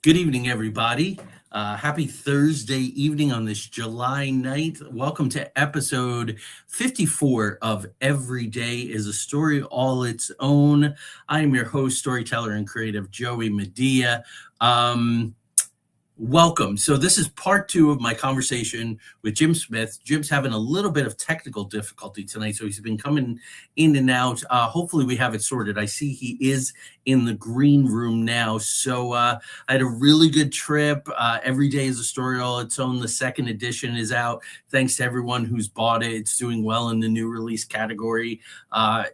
Good evening, everybody. Happy Thursday evening on this July 9th. Welcome to episode 54 of Every Day is a Story All Its Own. I am your host, storyteller, and creative Joey Medea. Welcome. So this is part two of my conversation with Jim Smith. Jim's having a little bit of technical difficulty tonight, so he's been coming in and out. Hopefully we have it sorted. I see he is in the green room now. So I had a really good trip. Every Day is a Story All Its Own. The second edition is out. Thanks to everyone who's bought it. It's doing well in the new release category,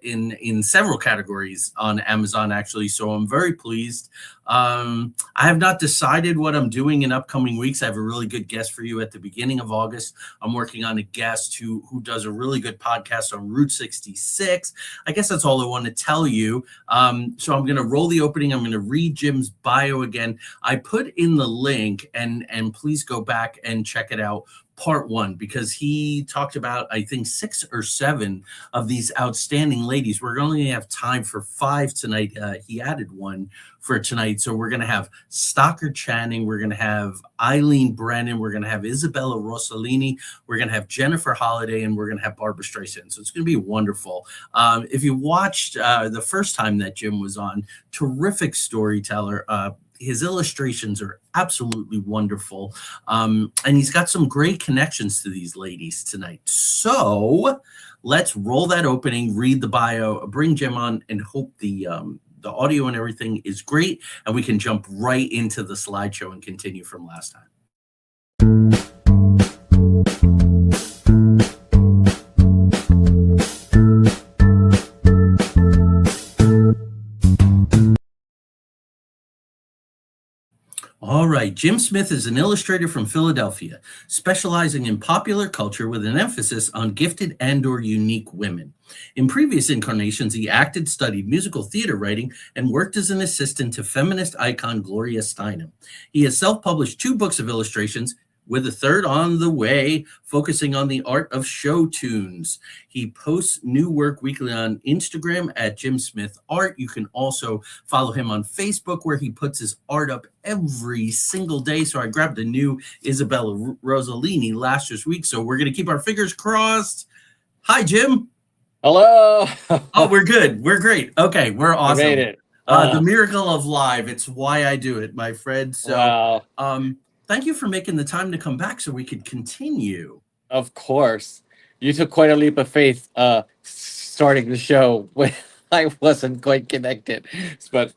in several categories on Amazon, actually. So I'm very pleased. I have not decided what I'm doing in upcoming weeks. I have a really good guest for you at the beginning of August. I'm working on a guest who does a really good podcast on Route 66. I guess that's all I want to tell you. So I'm going to roll the opening. I'm going to read Jim's bio again. I put in the link, and please go back and check it out. Part one, because he talked about, I think, 6 or 7 of these outstanding ladies. We're only going to have time for 5 tonight. He added one for tonight. So we're going to have Stockard Channing. We're going to have Eileen Brennan. We're going to have Isabella Rossellini. We're going to have Jennifer Holliday, and we're going to have Barbara Streisand. So it's going to be wonderful. If you watched the first time that Jim was on, terrific storyteller. His illustrations are absolutely wonderful. And he's got some great connections to these ladies tonight. So let's roll that opening, read the bio, bring Jim on, and hope the audio and everything is great. And we can jump right into the slideshow and continue from last time. All right. Jim Smith is an illustrator from Philadelphia, specializing in popular culture with an emphasis on gifted and/or unique women. In previous incarnations, he acted, studied musical theater writing, and worked as an assistant to feminist icon Gloria Steinem. He has self-published 2 books of illustrations, with a third on the way, focusing on the art of show tunes. He posts new work weekly on Instagram at Jim Smith Art. You can also follow him on Facebook, where he puts his art up every single day. So I grabbed a new Isabella Rossellini last week. So we're going to keep our fingers crossed. Hi, Jim. Hello. Oh, we're good. We're great. Okay, we're awesome. I made it. The miracle of live. It's why I do it, my friend. So, wow. Thank you for making the time to come back so we could continue. Of course. You took quite a leap of faith starting the show when I wasn't quite connected. But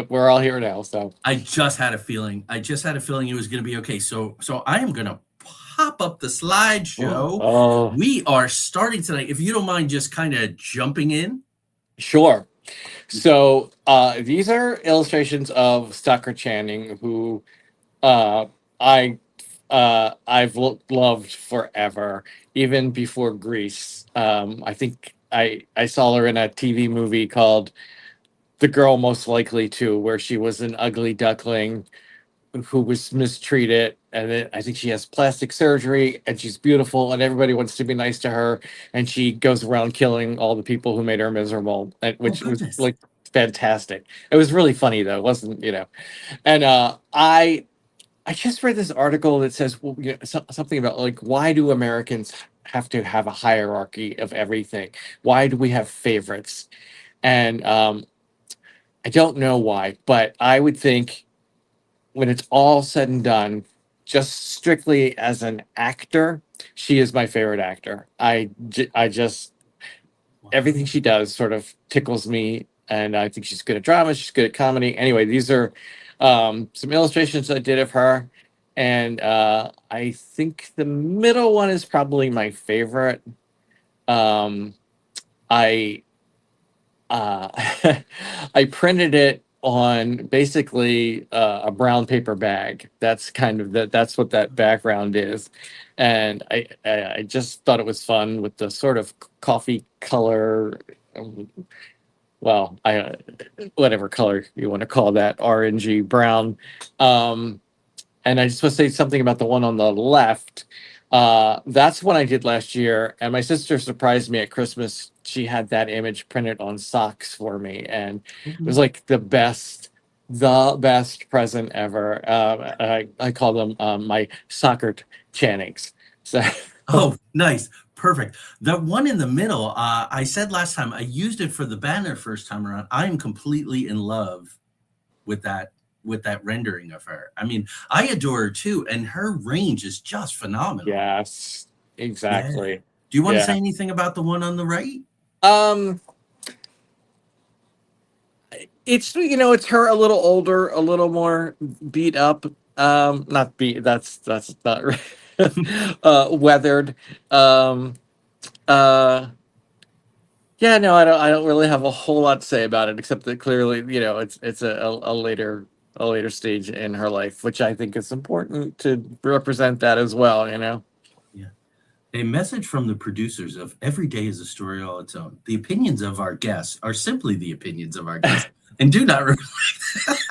we're all here now, so. I just had a feeling. it was going to be okay. So I am going to pop up the slideshow. Oh. We are starting tonight. If you don't mind just kind of jumping in. Sure. So these are illustrations of Stockard Channing, who I've loved forever, even before Grease. I think I saw her in a TV movie called The Girl Most Likely To, where she was an ugly duckling who was mistreated, and then I think she has plastic surgery, and she's beautiful, and everybody wants to be nice to her, and she goes around killing all the people who made her miserable, which was like fantastic. It was really funny though, wasn't and I just read this article that says, well, something about like, why do Americans have to have a hierarchy of everything? Why do we have favorites? And I don't know why, but I would think when it's all said and done, just strictly as an actor, she is my favorite actor. I just, everything she does sort of tickles me. And I think she's good at drama. She's good at comedy. Anyway, these are some illustrations I did of her, and I think the middle one is probably my favorite. I I printed it on basically a brown paper bag. That's kind of that's what that background is, and I just thought it was fun with the sort of coffee color. Well, whatever color you want to call that, orangey brown. And I just want to say something about the one on the left. That's one I did last year, and my sister surprised me at Christmas. She had that image printed on socks for me, and it was like the best the best present ever. I call them my soccer channings. So Oh, nice. Perfect. The one in the middle, I said last time I used it for the banner first time around. I am completely in love with that rendering of her. I mean, I adore her too, and her range is just phenomenal. yes, Yeah. exactly. Do you want to Yeah. say anything about the one on the right? Um, it's it's her a little older, a little more beat up. Not beat. That's not right. Weathered. Um, uh, yeah, no, I don't really have a whole lot to say about it except that clearly, it's a later stage in her life, which I think is important to represent that as well. Yeah. A message from the producers of Every Day is a Story All Its Own. The opinions of our guests are simply the opinions of our guests and do not reflect.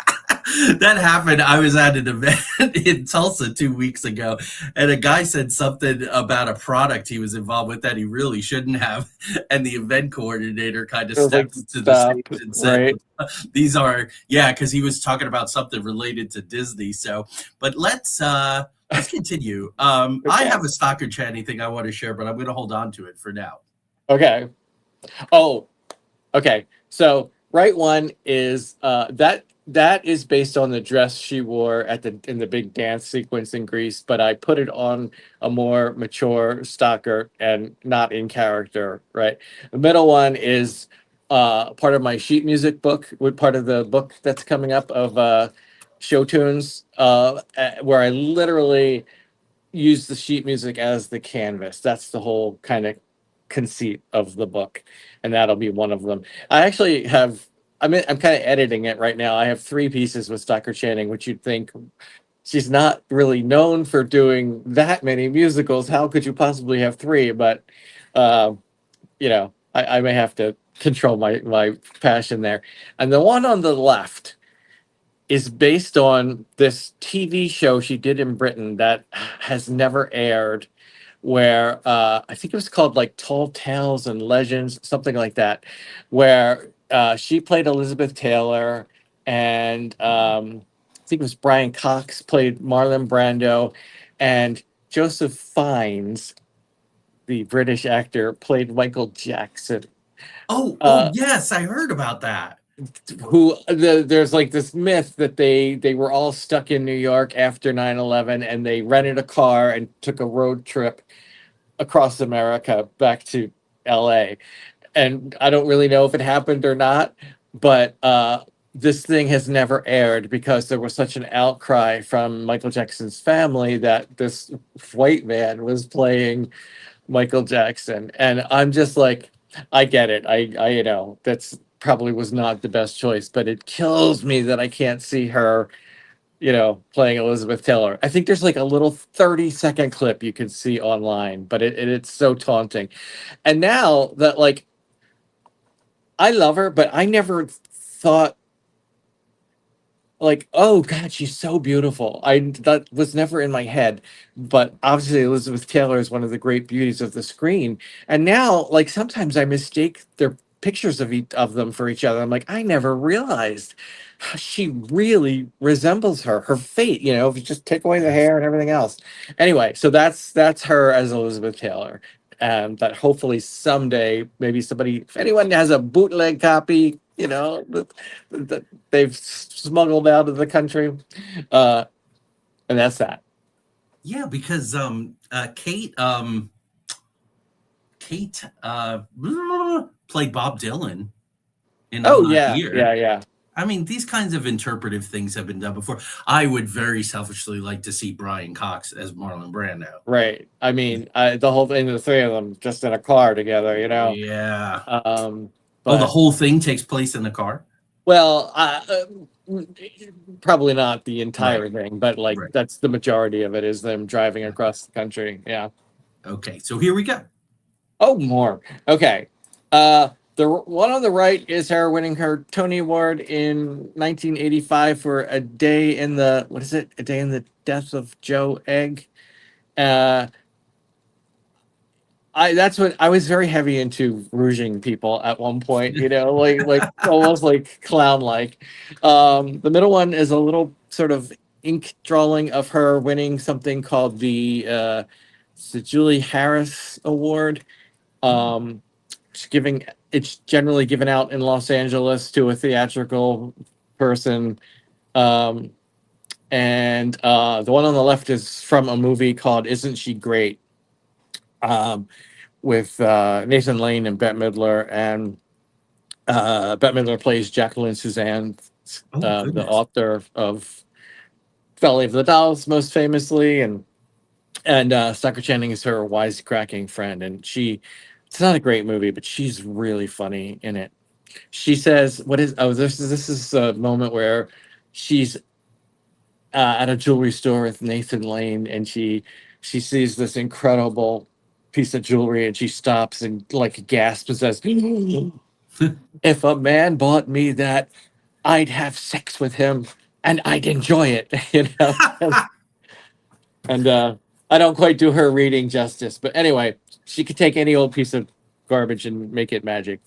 That happened. I was at an event in Tulsa 2 weeks ago, and a guy said something about a product he was involved with that he really shouldn't have. And the event coordinator kind of It was like stepped to the stage stop, and said, right? these are, yeah, because he was talking about something related to Disney. So, but let's continue. I Okay. have a stalker chatty thing I want to share, but I'm going to hold on to it for now. Okay. Oh, okay. So right one is that is based on the dress she wore in the big dance sequence in Greece, but I put it on a more mature stalker and not in character, right? The middle one is part of my sheet music book, with part of the book that's coming up of show tunes, where I literally use the sheet music as the canvas. That's the whole kind of conceit of the book, and that'll be one of them. I actually have. I'm kind of editing it right now. I have three pieces with Stocker Channing, which you'd think she's not really known for doing that many musicals. How could you possibly have three? But uh, I may have to control my passion there. And the one on the left is based on this TV show she did in Britain that has never aired, where I think it was called like Tall Tales and Legends, something like that, where she played Elizabeth Taylor, and I think it was Brian Cox played Marlon Brando, and Joseph Fiennes, the British actor, played Michael Jackson. Oh, Uh, yes, I heard about that. there's like this myth that they were all stuck in New York after 9/11, and they rented a car and took a road trip across America back to LA. And I don't really know if it happened or not, but this thing has never aired because there was such an outcry from Michael Jackson's family that this white man was playing Michael Jackson. And I'm just like, I get it. That's probably was not the best choice, but it kills me that I can't see her, playing Elizabeth Taylor. I think there's like a little 30-second clip you can see online, but it's so taunting. And now that, like, I love her, but I never thought, like, oh God, she's so beautiful. That was never in my head. But obviously Elizabeth Taylor is one of the great beauties of the screen. And now, like, sometimes I mistake their pictures of them for each other. I'm like, I never realized how she really resembles her fate, if you just take away the Yes. hair and everything else. Anyway, so that's her as Elizabeth Taylor. That hopefully someday, maybe somebody, if anyone has a bootleg copy, that they've smuggled out of the country, uh, and that's that. Yeah, because Kate played Bob Dylan in Oh On yeah, Here. yeah, yeah. I mean, these kinds of interpretive things have been done before. I would very selfishly like to see Brian Cox as Marlon Brando. Right. I mean, the whole thing, the three of them just in a car together, Yeah. Um, Oh, the but whole thing takes place in the car? well, probably not the Right. entire thing, but like Right. that's the majority of it is them driving across the country. Yeah. Okay. So here we go. Oh, more. Okay. The one on the right is her winning her Tony Award in 1985 for A Day in the, what is it? A Day in the Death of Joe Egg. Uh, That's what I was very heavy into rouging people at one point, like almost like clown like. The middle one is a little sort of ink drawing of her winning something called it's the Julie Harris Award. Um, it's generally given out in Los Angeles to a theatrical person. Um, and the one on the left is from a movie called Isn't She Great? Um, with Nathan Lane and Bette Midler, and Bette Midler plays Jacqueline Suzanne, Oh the goodness. author of Valley of the Dolls, most famously, and Stockard Channing is her wisecracking friend, and it's not a great movie, but she's really funny in it. She says, "What is? Oh, this is a moment where she's at a jewelry store with Nathan Lane, and she sees this incredible piece of jewelry, and she stops and like gasps and says, 'If a man bought me that, I'd have sex with him, and I'd enjoy it.'" And I don't quite do her reading justice, but anyway, she could take any old piece of garbage and make it magic.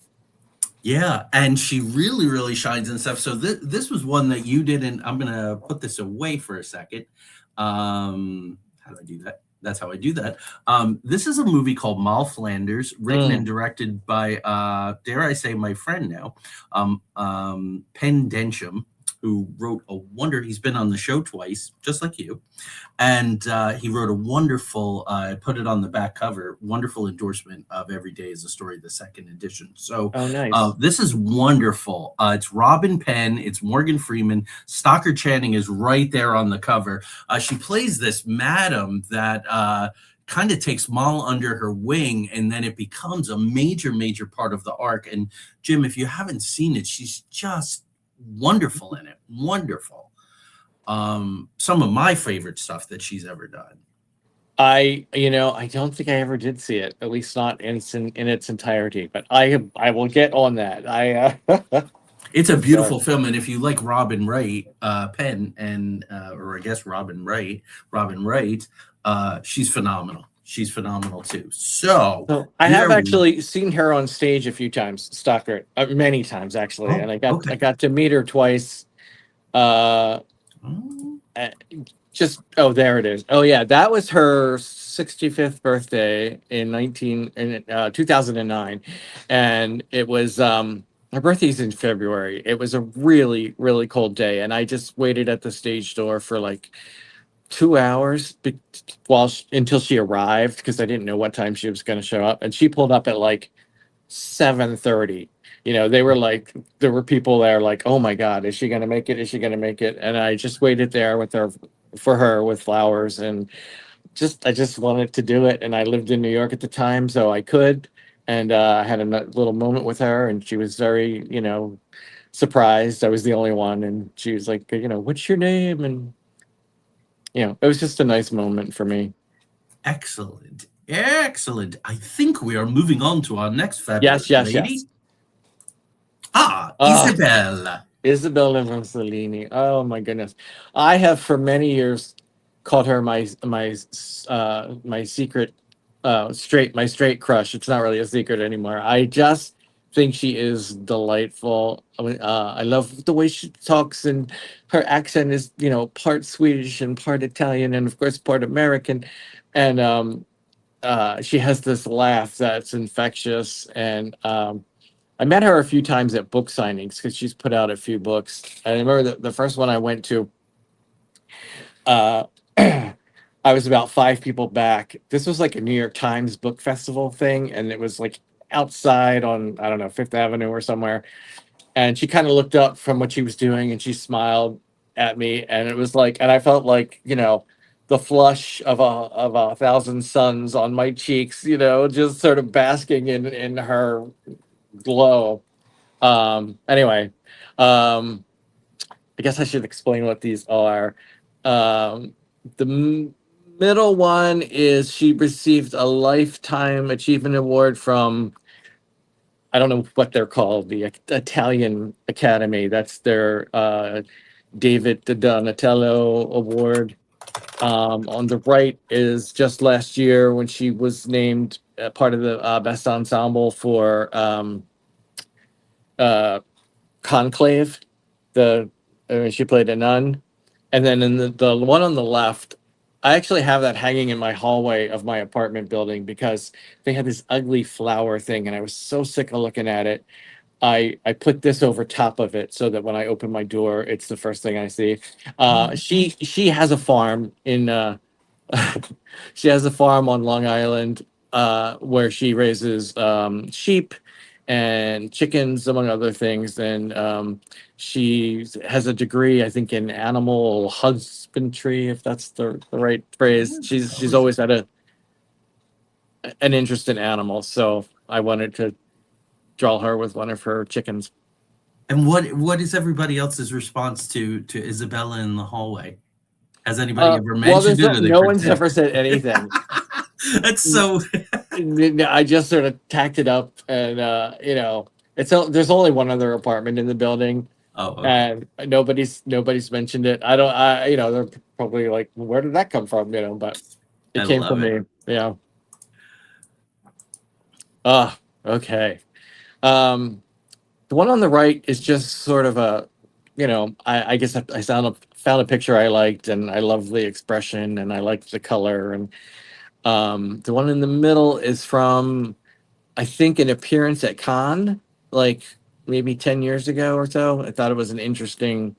Yeah, and she really, really shines and stuff. So this was one that you didn't. I'm gonna put this away for a second. How do I do that? That's how I do that. This is a movie called Mal Flanders, written and Mm. directed by, dare I say, my friend now, Penn Densham, who wrote a wonder. He's been on the show twice, just like you. And he wrote a wonderful, put it on the back cover, wonderful endorsement of Every Day is a Story, the second edition. So Oh, nice. this is wonderful. It's Robin Penn, it's Morgan Freeman. Stockard Channing is right there on the cover. She plays this madam that kind of takes Mal under her wing, and then it becomes a major, major part of the arc. And Jim, if you haven't seen it, she's just wonderful in it. Wonderful. Some of my favorite stuff that she's ever done. I don't think I ever did see it, at least not in its entirety. But I will get on that. It's a So, beautiful film, and if you like Robin Wright, Penn, and or I guess Robin Wright, she's phenomenal. She's phenomenal too. So so I have here we. actually seen her on stage a few times, Stockard, many times actually, Oh, and I okay. got to meet her twice. Uh, Oh, uh, there it is. Oh yeah, that was her 65th birthday in 2009, and it was her birthday's in February. It was a really really cold day, and I just waited at the stage door for like 2 hours until she arrived, because I didn't know what time she was going to show up, and she pulled up at like 7:30. There were people there like, oh my God, is she going to make it? Is she going to make it? And I just waited there with her for her with flowers, and I just wanted to do it. And I lived in New York at the time, so I could. And I had a little moment with her, and she was very, surprised. I was the only one, and she was like, what's your name? And it was just a nice moment for me. excellent, excellent. I think we are moving on to our next Yes, fabulous yes, lady. yes. Ah, Isabel. Isabella Rossellini. Oh my goodness. I have for many years called her my secret my straight crush. It's not really a secret anymore. I just think she is delightful. I love the way she talks, and her accent is, part Swedish and part Italian, and of course part American. And she has this laugh that's infectious. And I met her a few times at book signings because she's put out a few books. I remember the first one I went to, uh, I was about five people back. This was like a New York Times book festival thing, and it was like outside on, I don't know, Fifth Avenue or somewhere. And she kind of looked up from what she was doing, and she smiled at me, and it was like, and I felt like, the flush of a thousand suns on my cheeks, just sort of basking in her glow. Anyway, um, I guess I should explain what these are. The middle one is she received a Lifetime Achievement Award from, I don't know what they're called, the Italian Academy. That's their David Donatello Award. On the right is just last year when she was named part of the best ensemble for uh, Conclave. She played a nun, and then in the one on the left, I actually have that hanging in my hallway of my apartment building because they had this ugly flower thing, and I was so sick of looking at it. I put this over top of it so that when I open my door, it's the first thing I see. She has a farm in she has a farm on Long Island where she raises sheep and chickens, among other things. And she has a degree, I think, in animal husbandry, if that's the right phrase. She's always had an interest in animals, so I wanted to draw her with one of her chickens. And what is everybody else's response to Isabella in the hallway? Has anybody ever Well, mentioned it, or they no one's pretend? ever said anything. That's so. I just sort of tacked it up, and there's only one other apartment in the building, Oh, okay. and nobody's mentioned it. They're probably like, where did that come from? But I it came love from it. me. Yeah. Okay. Um, the one on the right is just sort of I guess I found a picture I liked, and I love the expression, and I liked the color, and the one in the middle is from, I think, an appearance at Cannes, like maybe 10 years ago or so. I thought it was an interesting,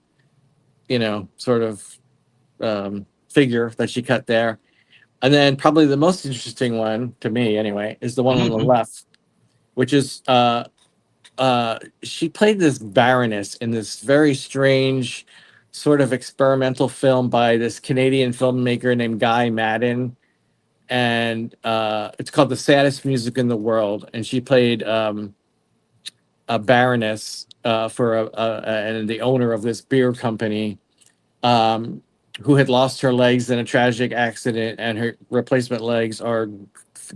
sort of figure that she cut there. And then probably the most interesting one to me, anyway, is the one on the Mhm. left, which is she played this baroness in this very strange sort of experimental film by this Canadian filmmaker named Guy Madden, and it's called The Saddest Music in the World. And she played a baroness for and the owner of this beer company, um, who had lost her legs in a tragic accident, and her replacement legs are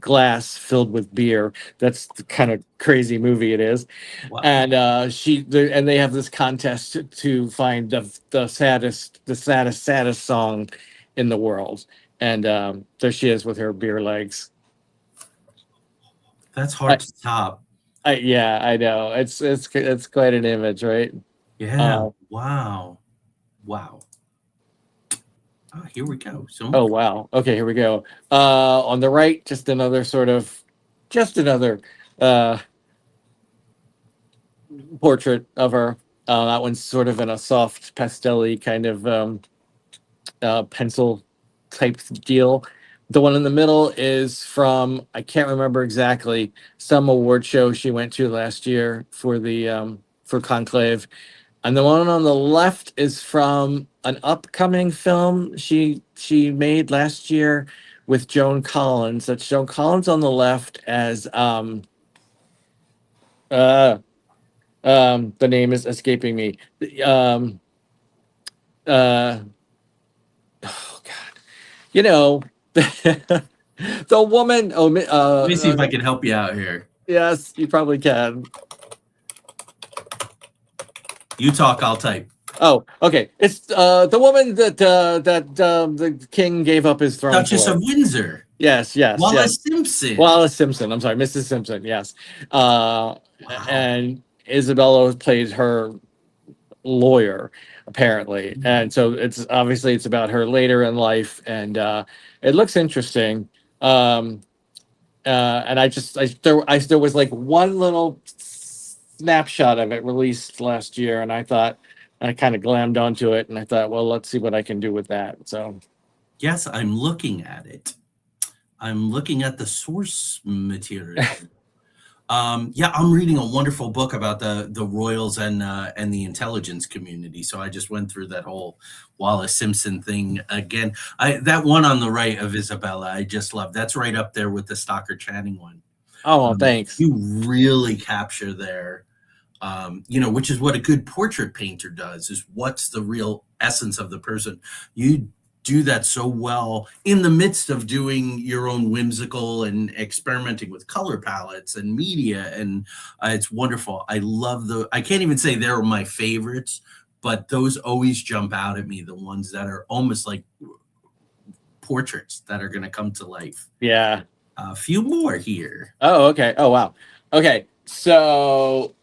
glass filled with beer. That's the kind of crazy movie it is. Wow. And and they have this contest to find the saddest song in the world. And there she is with her beer legs. That's I, hard to top. yeah, I know. It's quite an image, right? Yeah. Uh, Wow. Wow. Oh, here we go. Some more. oh wow. Okay, here we go. On the right, just another uh, portrait of her. That one's sort of in a soft pastel-y kind of pencil type deal. The one in the middle is from, I can't remember exactly, some award show she went to last year for the for Conclave. And the one on the left is from an upcoming film she made last year with Joan Collins. That's Joan Collins on the left as uh the name is escaping me. Um uh oh God. You know, the woman. Let me see if I can help you out here. Yes, you probably can. You talk, I'll type. Oh, okay. It's the woman that the king gave up his throne Duchess for. of Windsor. Yes, yes, yes. Wallace Simpson. Wallace Simpson. I'm sorry, Mrs. Simpson. Yes. Wow. And Isabella plays her lawyer, apparently, and so it's about her later in life, and it looks interesting. Um, and there was like one little snapshot of it released last year, and I kind of glammed onto it, and I thought, well, let's see what I can do with that. So Yes, I'm looking at it. I'm looking at the source material. Yeah, I'm reading a wonderful book about the royals and the intelligence community. So I just went through that whole Wallace Simpson thing again. That one on the right of Isabella, I just love. That's right up there with the Stockard Channing one. oh, thanks. You really capture there, which is what a good portrait painter does, is what's the real essence of the person. You do that so well in the midst of doing your own whimsical and experimenting with color palettes and media. And it's wonderful. I can't even say they're my favorites, but those always jump out at me, the ones that are almost like portraits that are going to come to life. Yeah, A few more here. Oh, okay. Oh, wow. Okay. So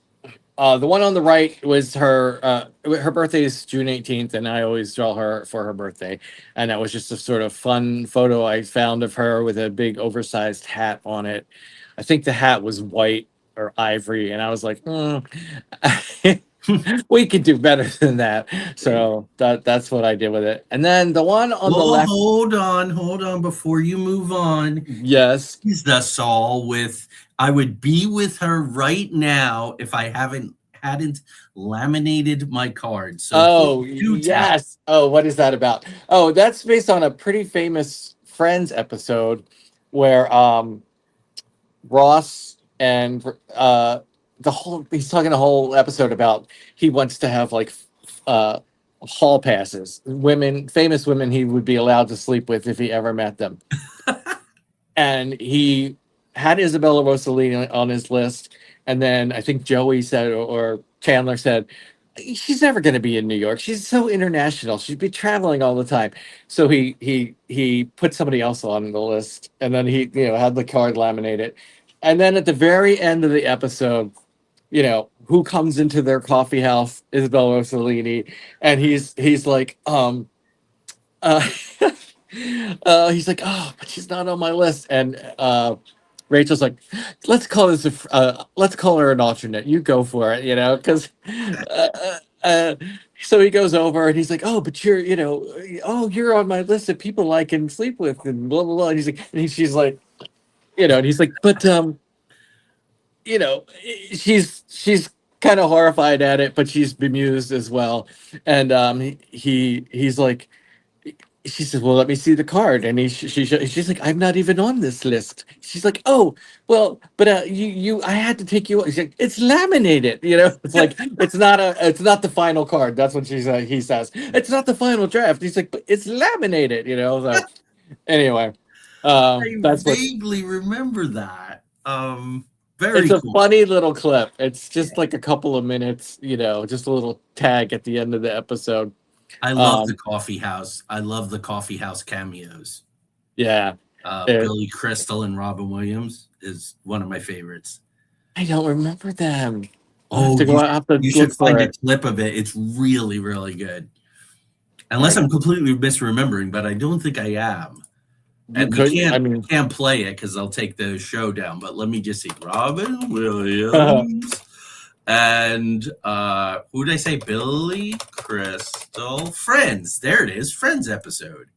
the one on the right was her. Her birthday is June 18th, and I always draw her for her birthday. And that was just a sort of fun photo I found of her with a big oversized hat on it. I think the hat was white or ivory, and I was like, we could do better than that. So that's what I did with it. And then the one on the Well, left, hold on before you move on. yes. Teased us all with I would be with her right now if I hadn't laminated my card. So please Oh, do tell. yes. Oh, what is that about? Oh, that's based on a pretty famous Friends episode where Ross and the whole he's talking a whole episode about he wants to have like uh hall passes, women, famous women he would be allowed to sleep with if he ever met them. And he had Isabella Rossellini on his list, and then I think Joey said or Chandler said she's never going to be in New York. She's so international. She'd be traveling all the time. So he put somebody else on the list, and then he had the card laminated, and then at the very end of the episode, who comes into their coffee house? Isabella Rossellini, and he's like uh, he's like, oh, but she's not on my list. And Rachel's like, let's call her an alternate. You go for it, because. Uh, uh, uh, so he goes over and he's like, oh, but you're on my list of people I can sleep with, and blah blah blah. And he's like, she's like, and he's like, but you know, she's kind of horrified at it, but she's bemused as well. And he's like, she says, "Well, let me see the card." And she's like, "I'm not even on this list." She's like, "Oh, well, but I had to take you." She's like, "It's laminated." It's like it's not the final card. That's what he says. It's not the final draft. He's like, "But it's laminated." So anyway, I that's what. vaguely remember that. It's Very a cool. funny little clip. It's just like a couple of minutes. Just a little tag at the end of the episode. I love the Um, coffee house. I love the coffee house cameos. yeah. Billy Crystal and Robin Williams is one of my favorites. I don't remember them. I'll have Oh, to go. I'll have to you look should for find a it. clip of it. It's really, really good. All Unless right. I'm completely misremembering, but I don't think I am. You And we could. I can't mean, can't play it because they'll take the show down. But let me just see. Robin Williams and who did I say? Billy Crystal. Friends. There it is. Friends episode.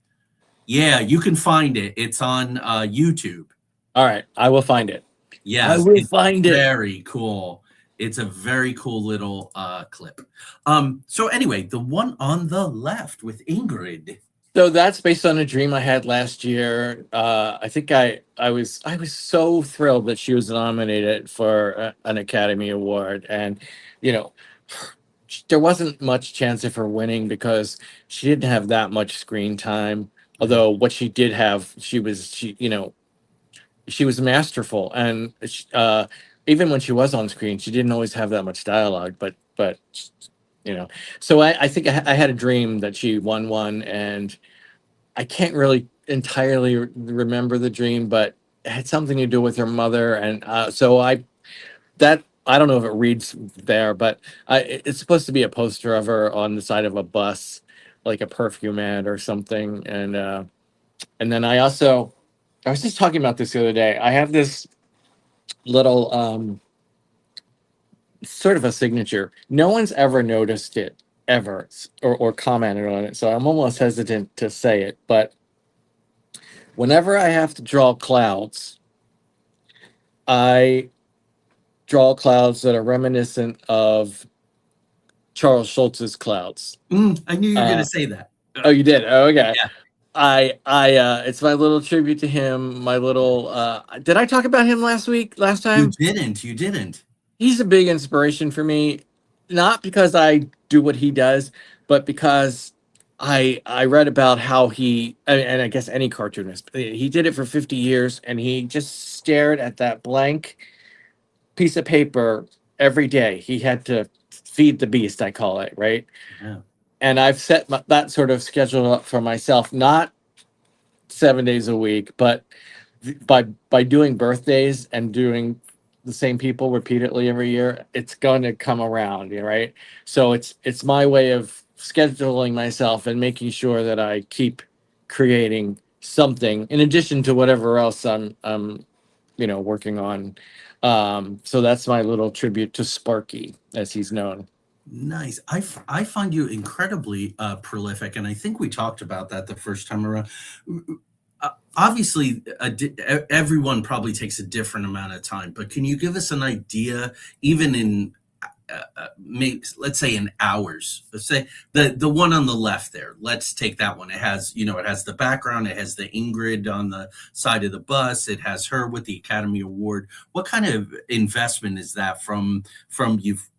Yeah, you can find it. It's on YouTube. all right. I will find it. I Yes, will it's find it. very cool. It's a very cool little clip. So anyway, the one on the left with Ingrid. So that's based on a dream I had last year. I think I was so thrilled that she was nominated for an Academy Award, and you know, there wasn't much chance of her winning because she didn't have that much screen time. Although what she did have, she was masterful, and even when she was on screen, she didn't always have that much dialogue. But so I think I had a dream that she won one, and I can't really entirely remember the dream, but it had something to do with her mother, and so I don't know if it reads there, but it's supposed to be a poster of her on the side of a bus, like a perfume ad or something, and then I was just talking about this the other day. I have this little sort of a signature. No one's ever noticed it ever or commented on it, so I'm almost hesitant to say it, but whenever I have to draw clouds, I draw clouds that are reminiscent of Charles Schultz's clouds. I knew you were going to Uh, say that. oh, you did? Oh, okay. Yeah, It's my little tribute to him. My little, did I talk about him last you time? didn't. You didn't. He's a big inspiration for me, not because I do what he does, but because I read about how and I guess any cartoonist, he did it for 50 years, and he just stared at that blank piece of paper every day. He had to feed the beast, I call it, right? Yeah. And I've set that sort of schedule up for myself, not 7 days a week, but by doing birthdays and doing the same people repeatedly every year, it's going to come around, right? So it's my way of scheduling myself and making sure that I keep creating something in addition to whatever else I'm working on. So that's my little tribute to Sparky, as he's known. Nice. I find you incredibly prolific, and I think we talked about that the first time around. Obviously, everyone probably takes a different amount of time, but can you give us an idea, even in maybe, let's say, in hours? Let's say the one on the left there. Let's take that one. It has, it has the background. It has the Ingrid on the side of the bus. It has her with the Academy Award. What kind of investment is that from you've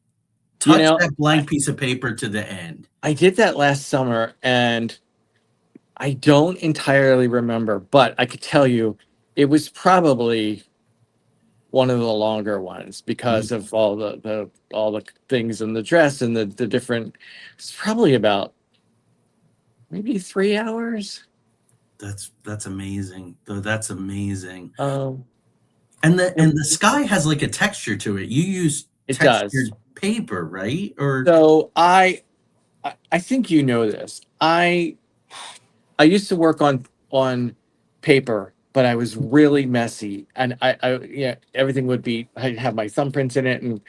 touched that blank piece of paper to the end? I did that last summer, and I don't entirely remember, but I could tell you it was probably one of the longer ones because of all the things in the dress and the different. It's probably about maybe 3 hours. That's amazing. Though that's amazing. And the sky has like a texture to it. You use textured paper, right? Or so I think you know this. I used to work on paper, but I was really messy, and everything would be, I'd have my thumbprints in it, and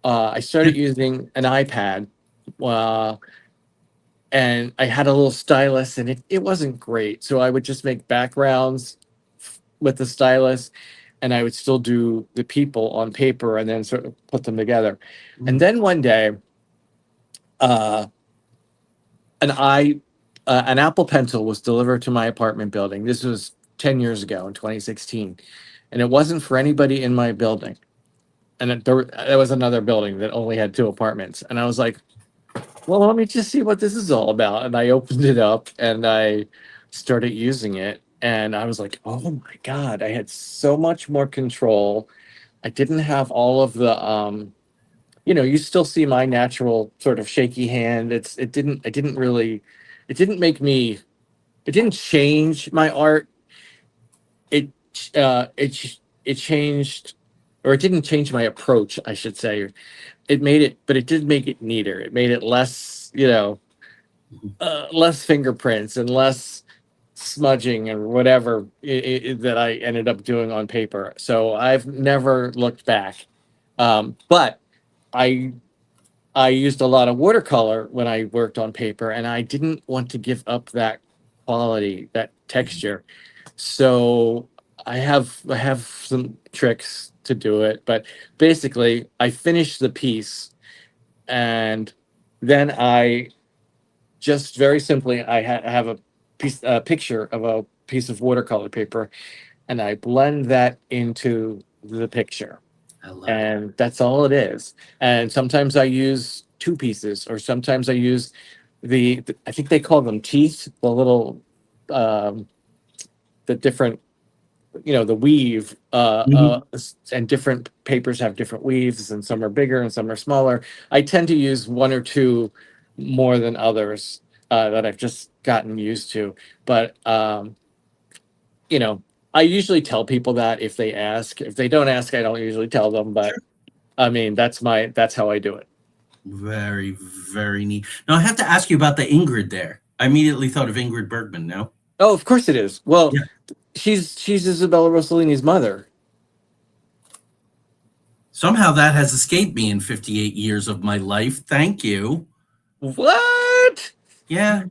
I started using an iPad, and I had a little stylus, and it wasn't great, so I would just make backgrounds with the stylus, and I would still do the people on paper, and then sort of put them together. And then one day, an Apple Pencil was delivered to my apartment building. This was 10 years ago in 2016. And it wasn't for anybody in my building. And there was another building that only had 2 apartments. And I was like, well, let me just see what this is all about. And I opened it up and I started using it. And I was like, oh my God, I had so much more control. I didn't have all of the, you still see my natural sort of shaky hand. It didn't change my art. It changed, or it didn't change my approach, I should say. But it did make it neater. It made it less, less fingerprints and less smudging and whatever that I ended up doing on paper. So I've never looked back. But I used a lot of watercolor when I worked on paper, and I didn't want to give up that quality, that texture. So I have some tricks to do it, but basically I finish the piece, and then I just very simply I have a picture of a piece of watercolor paper, and I blend that into the picture. And that's all it is. And sometimes I use 2 pieces, or sometimes I use I think they call them teeth, the little, the different, the weave, and different papers have different weaves, and some are bigger and some are smaller. I tend to use 1 or 2 more than others that I've just gotten used to. But, I usually tell people that if they ask. If they don't ask, I don't usually tell them, but sure. I mean, that's how I do it. Very, very neat. Now I have to ask you about the Ingrid there. I immediately thought of Ingrid Bergman, no? Oh, of course it is. Well, yeah. She's Isabella Rossellini's mother. Somehow that has escaped me in 58 years of my life. Thank you. What? Yeah.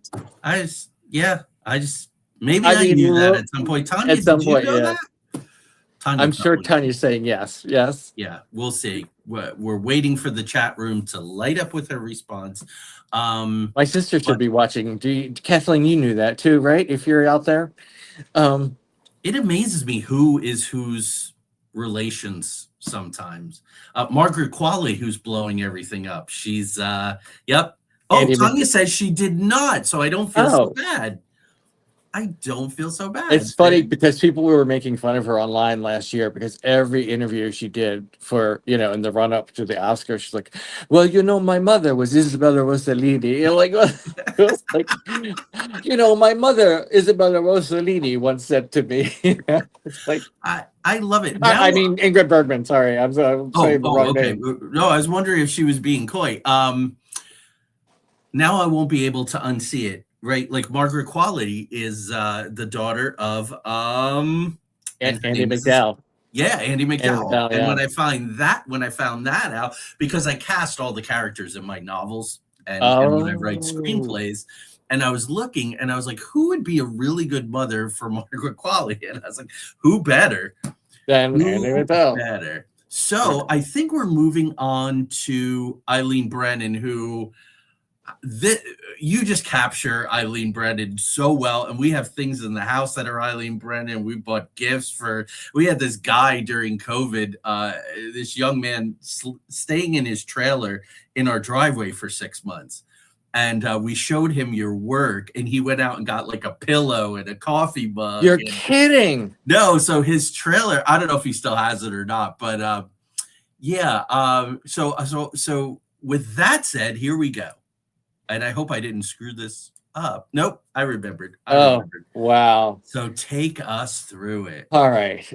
Maybe I knew that at some point. Tanya, at some point, know that? Tanya, I'm sure Tanya's saying yes. Yes. Yeah, we'll see. We're waiting for the chat room to light up with her response. My sister should be watching. Kathleen, you knew that too, right? If you're out there. It amazes me who is whose relations sometimes. Margaret Qualley, who's blowing everything up. She's yep. Oh, Tanya says she did not, so I don't feel so bad. I don't feel so bad. It's funny because people were making fun of her online last year because every interview she did for, in the run up to the Oscars, she's like, well, my mother was Isabella Rossellini. Like, it was like, my mother, Isabella Rossellini, once said to me, it's like, I love it. I mean, Ingrid Bergman. Sorry, I'm saying the wrong okay. name. No, I was wondering if she was being coy. Now I won't be able to unsee it, right? Like Margaret Qualley is the daughter of and her Andy name is McDowell. Andy McDowell. McDowell, And yeah. when I found that out, because I cast all the characters in my novels and when I write screenplays, and I was looking and I was like, who would be a really good mother for Margaret Qualley? And I was like, who better? Than Andy McDowell. Better. So I think we're moving on to Eileen Brennan, who you just capture Eileen Brennan so well. And we have things in the house that are Eileen Brennan. We bought gifts we had this guy during COVID, this young man staying in his trailer in our driveway for 6 months. And we showed him your work, and he went out and got like a pillow and a coffee mug. You're kidding. No, so his trailer, I don't know if he still has it or not, but so with that said, here we go. And I hope I didn't screw this up. Nope, I remembered. Wow. So take us through it. All right.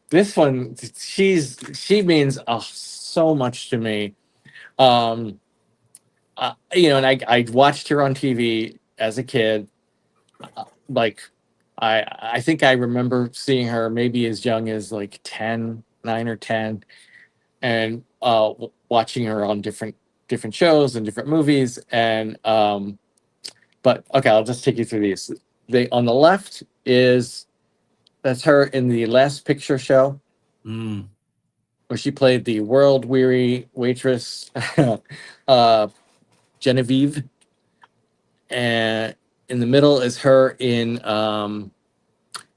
This one, she means so much to me. And I watched her on TV as a kid. I think I remember seeing her maybe as young as like 9 or 10, and watching her on different shows and different movies. And but okay, I'll just take you through these. On the left that's her in the Last Picture Show, where she played the world weary waitress, Genevieve. And in the middle is her in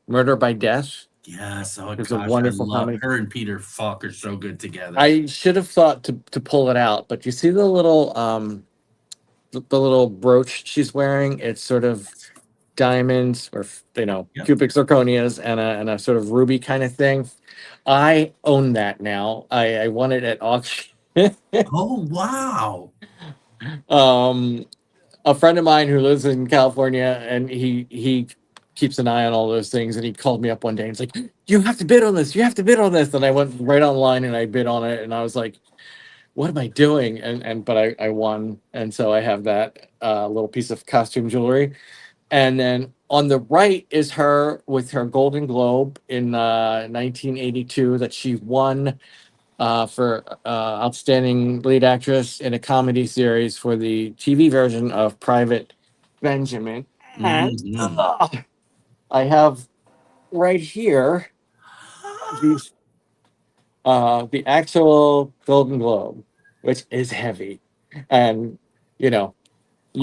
Murder by Death. Yes, it's a wonderful comedy. Her and Peter Falk are so good together. I should have thought to pull it out, but you see the little brooch she's wearing? It's sort of diamonds or cubic zirconias and a sort of ruby kind of thing. I own that now. I won it at auction. Oh wow. A friend of mine who lives in California, and he keeps an eye on all those things, and he called me up one day and he's like, you have to bid on this, and I went right online and I bid on it, and I was like, what am I doing? But I won, and so I have that little piece of costume jewelry. And then on the right is her with her Golden Globe in 1982 that she won for outstanding lead actress in a comedy series for the TV version of Private Benjamin. And I have right here the actual Golden Globe, which is heavy, and you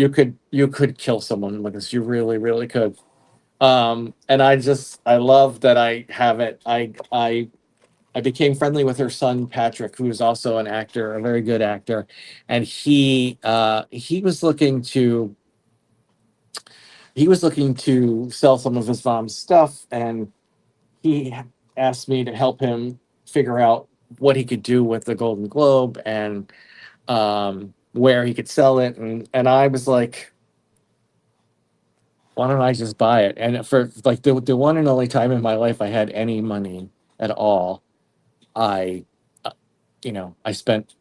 could kill someone with this. You really, really could. And I love that I have it. I became friendly with her son Patrick, who is also an actor, a very good actor, and he was looking to sell some of his mom's stuff, and he asked me to help him figure out what he could do with the Golden Globe and where he could sell it, and I was like, why don't I just buy it? And for like the one and only time in my life I had any money at all, I spent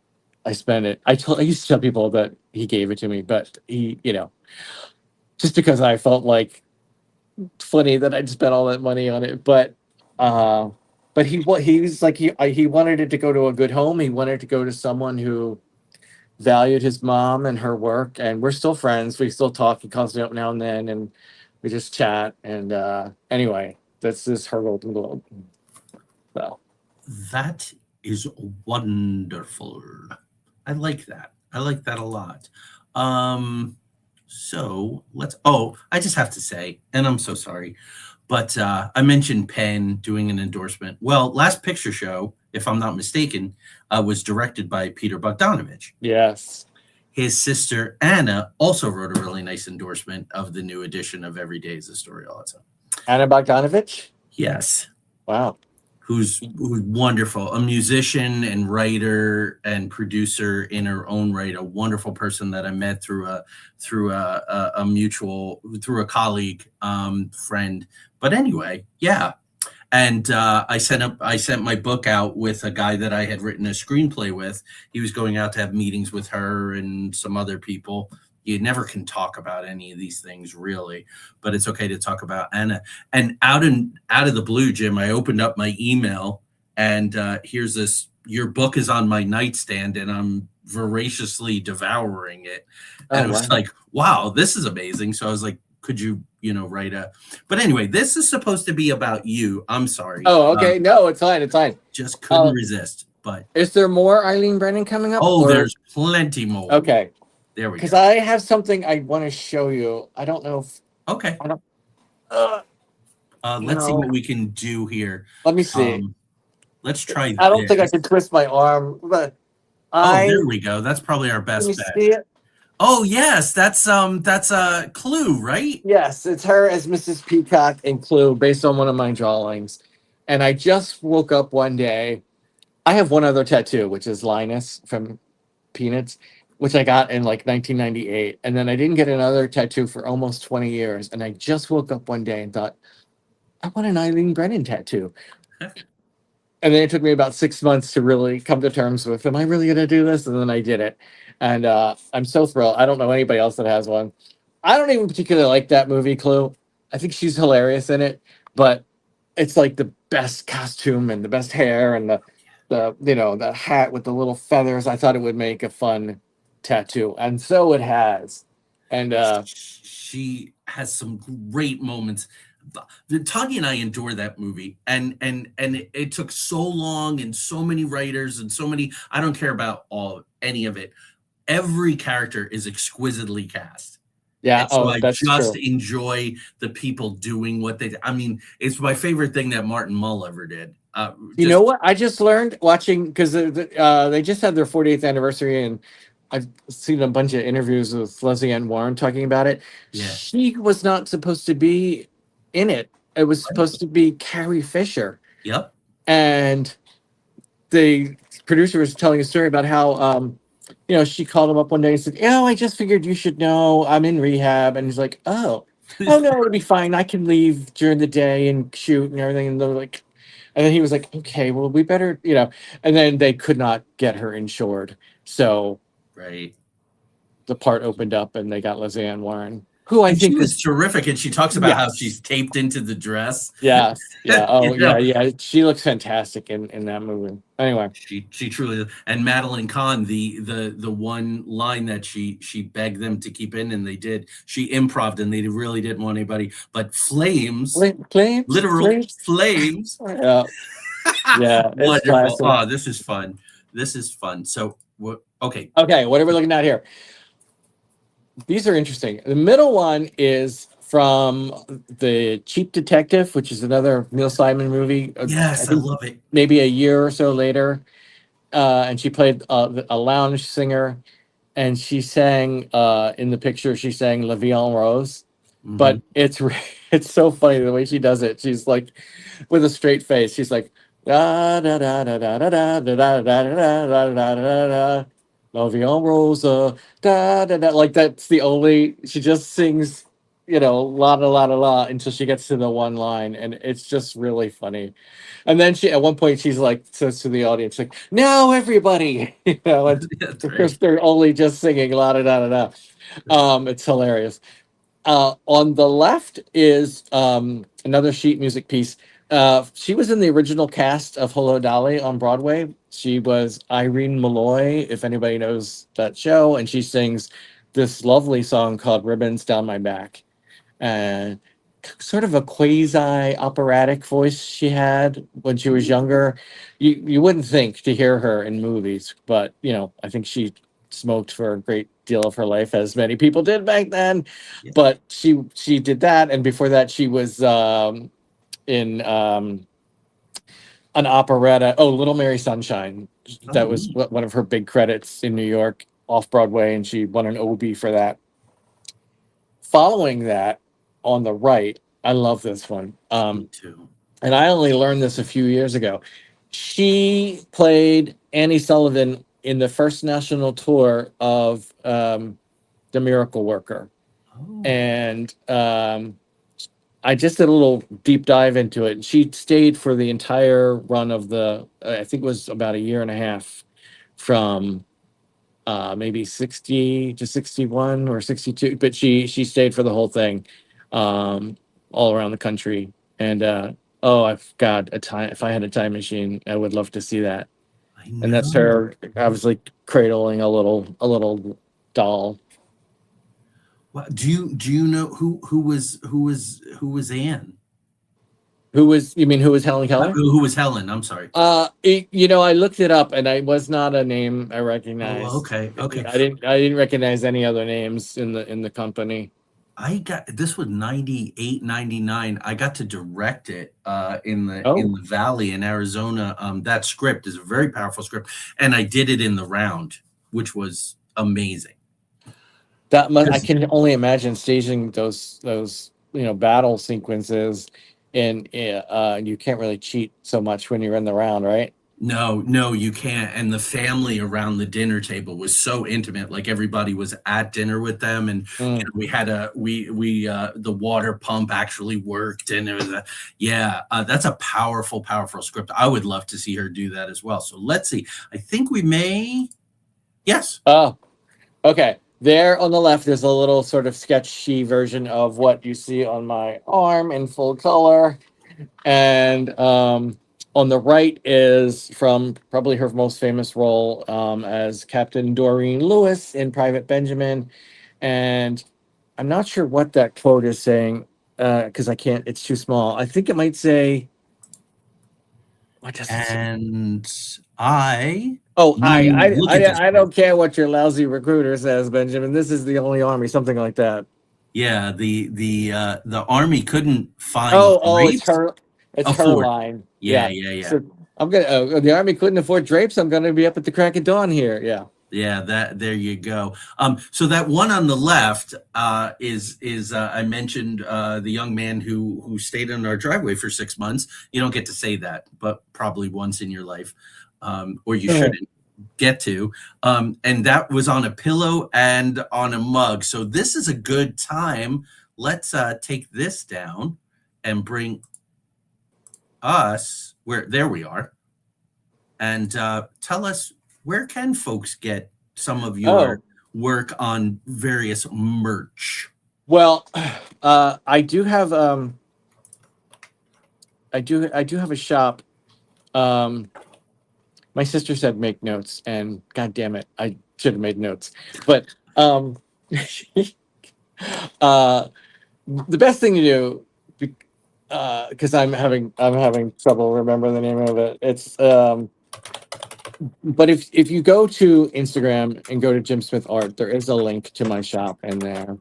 it. I used to tell people that he gave it to me, but he, just because I felt like funny that I'd spent all that money on it. But he was like, he wanted it to go to a good home. He wanted it to go to someone who valued his mom and her work, and we're still friends. We still talk. He calls me up now and then, and we just chat. And anyway, this is her Golden Globe. So that is wonderful. I like that. I like that a lot. So I just have to say, and I'm so sorry, but I mentioned Penn doing an endorsement. Well, Last Picture Show, if I'm not mistaken, was directed by Peter Bogdanovich. Yes. his sister Anna also wrote a really nice endorsement of the new edition of Every Day is a Story also. Anna Bogdanovich? Yes. Wow. Who's wonderful, a musician and writer and producer in her own right, a wonderful person that I met through a mutual, through a colleague, friend. But anyway, yeah. And I sent my book out with a guy that I had written a screenplay with. He was going out to have meetings with her and some other people. You never can talk about any of these things really, but it's okay to talk about Anna. And out of the blue, Jim, I opened up my email, and here's this: your book is on my nightstand, and I'm voraciously devouring it. And Oh, it was wow. like, wow, this is amazing. So I was like, could you, write a? But anyway, this is supposed to be about you. I'm sorry, Oh, okay. No, it's fine. It's fine. just couldn't resist. But Is there more Eileen Brennan coming up? oh, Or there's plenty more. okay, There we because go. I have something I want to show you. I don't know if Okay. I don't. Let's see No, what we can do here. let me see. Let's try I don't think I this. can twist my arm, but Oh, I there we go. That's probably our can you best bet. see it? Oh, yes, that's a Clue, right? Yes, it's her as Mrs. Peacock in Clue, based on one of my drawings. And I just woke up one day. I have one other tattoo, which is Linus from Peanuts, which I got in like 1998. And then I didn't get another tattoo for almost 20 years. And I just woke up one day and thought, I want an Eileen Brennan tattoo. And then it took me about 6 months to really come to terms with, am I really going to do this? And then I did it. And I'm so thrilled. I don't know anybody else that has one. I don't even particularly like that movie, Clue. I think she's hilarious in it, but it's like the best costume and the best hair and the hat with the little feathers. I thought it would make a fun tattoo. And so it has. And She has some great moments. Tanya and I adore that movie, and it took so long and so many writers and so many. I don't care about any of it. Every character is exquisitely cast. yeah, And so oh, I that's just true. enjoy the people doing what they. I mean, it's my favorite thing that Martin Mull ever did. You know Just what? I just learned watching because they just had their 40th anniversary, and I've seen a bunch of interviews with Leslie Ann Warren talking about it. yeah, She was not supposed to be in it. It was right. supposed to be Carrie Fisher, Yep. and the producer was telling a story about how she called him up one day and said, "Oh, I just figured you should know I'm in rehab," and he's like, "Oh no, it'll be fine. I can leave during the day and shoot and everything." And they're like, and then he was like, "Okay, well, we better." And then they could not get her insured, so Right. the part opened up, and they got Leslie Ann Warren, who I And she think was is terrific, and she talks about how yes, she's taped into the dress. yes, yeah, You oh yeah, know, yeah. She looks fantastic in that movie. Anyway, she truly. And Madeline Kahn, the one line that she begged them to keep in, and they did. She improved, and they really didn't want anybody but flames, Flames, literal Flames. flames. Yeah, yeah, it's Wonderful. classic. Oh, this is fun. This is fun. So, okay. Okay, what are we looking at here? These are interesting. The middle one is from The Cheap Detective, which is another Neil Simon movie. I Yes, I think love it. maybe a year or so later. And she played a lounge singer, and she sang in the picture. She sang "La Vie en Rose," Hmm. but it's so funny the way she does it. She's like with a straight face. She's like da da da da da da da da da da da da da da. La Vie en Rose, da da da. Like that's the only. She just sings, la da la da la until she gets to the one line, and it's just really funny. And then she, at one point, she's like, says to the audience, like, "Now, everybody," and That's of course right. they're only just singing la da da da da. It's hilarious. On the left is another sheet music piece. She was in the original cast of Hello Dolly on Broadway. She was Irene Malloy, if anybody knows that show, and she sings this lovely song called "Ribbons Down My Back." And sort of a quasi operatic voice she had when she was younger. You wouldn't think to hear her in movies, but I think she smoked for a great deal of her life, as many people did back then. Yeah. But she did that, and before that, she was in an operetta. Oh, Little Mary Sunshine. That Oh, was neat. one of her big credits in New York. off Broadway, and she won an Obie for that. Following that, on the right, I love this one. Me too. And I only learned this a few years ago. She played Annie Sullivan in the first national tour of The Miracle Worker. Oh, And I just did a little deep dive into it. She stayed for the entire run of I think it was about a year and a half, from maybe 60 to 61 or 62, but she stayed for the whole thing, all around the country. And oh, I've got a time. If I had a time machine, I would love to see that. I And that's know. her obviously cradling a little doll. Do you know who was Anne? Who was Helen Keller? Who was Helen? I'm sorry. I looked it up, and I was not a name I Oh, recognized. okay, okay. I didn't recognize any other names in the company. I got this was 98, 99. I got to direct it in the Oh, Valley in Arizona. That script is a very powerful script, and I did it in the round, which was amazing. I 'Cause can only imagine staging those battle sequences, and you can't really cheat so much when you're in the round, right? no, no, you can't. And the family around the dinner table was so intimate. Like everybody was at dinner with them, and Mm. we had the water pump actually worked, and it was that's a powerful, powerful script. I would love to see her do that as well. So let's see. I think we may. Yes. Oh, okay. There on the left is a little sort of sketchy version of what you see on my arm in full color. And on the right is from probably her most famous role, as Captain Doreen Lewis in Private Benjamin. And I'm not sure what that quote is saying, because I can't, it's too small. I think it might say, what does it say? And I Oh, look at this. I don't care what your lousy recruiter says, Benjamin. This is the only army, something like that. Yeah, the army couldn't find Oh, grapes. it's A her fort. line. Yeah, Yeah. yeah, yeah. So the army couldn't afford drapes. I'm gonna be up at the crack of dawn here. Yeah. Yeah, that there you go. So that one on the left is I mentioned the young man who stayed in our driveway for 6 months. You don't get to say that, but probably once in your life, or you shouldn't get to. And that was on a pillow and on a mug. So this is a good time. Let's take this down and bring us where there we are, and tell us, where can folks get some of your Oh, work on various merch? well, I do have I do have a shop. Um, my sister said make notes, and god damn it, I should have made notes. But uh, the best thing to do, because I'm having trouble remembering the name of it. It's but if you go to Instagram and go to Jim Smith Art, there is a link to my shop in there.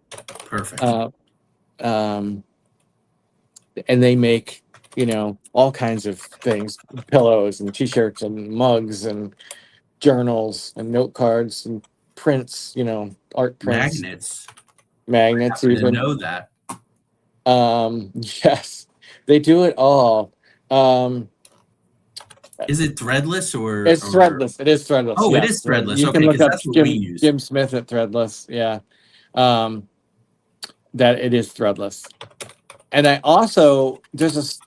Perfect. Uh, um, and they make all kinds of things, pillows and t-shirts and mugs and journals and note cards and prints, art prints, Magnets. magnets I didn't even. know that. Yes, they do it all. um Is it threadless it's threadless. It is threadless. oh, it Yes. is threadless. You can Okay, look because up that's what we Jim use. Jim Smith at Threadless. Yeah. um that it is threadless. And I also there's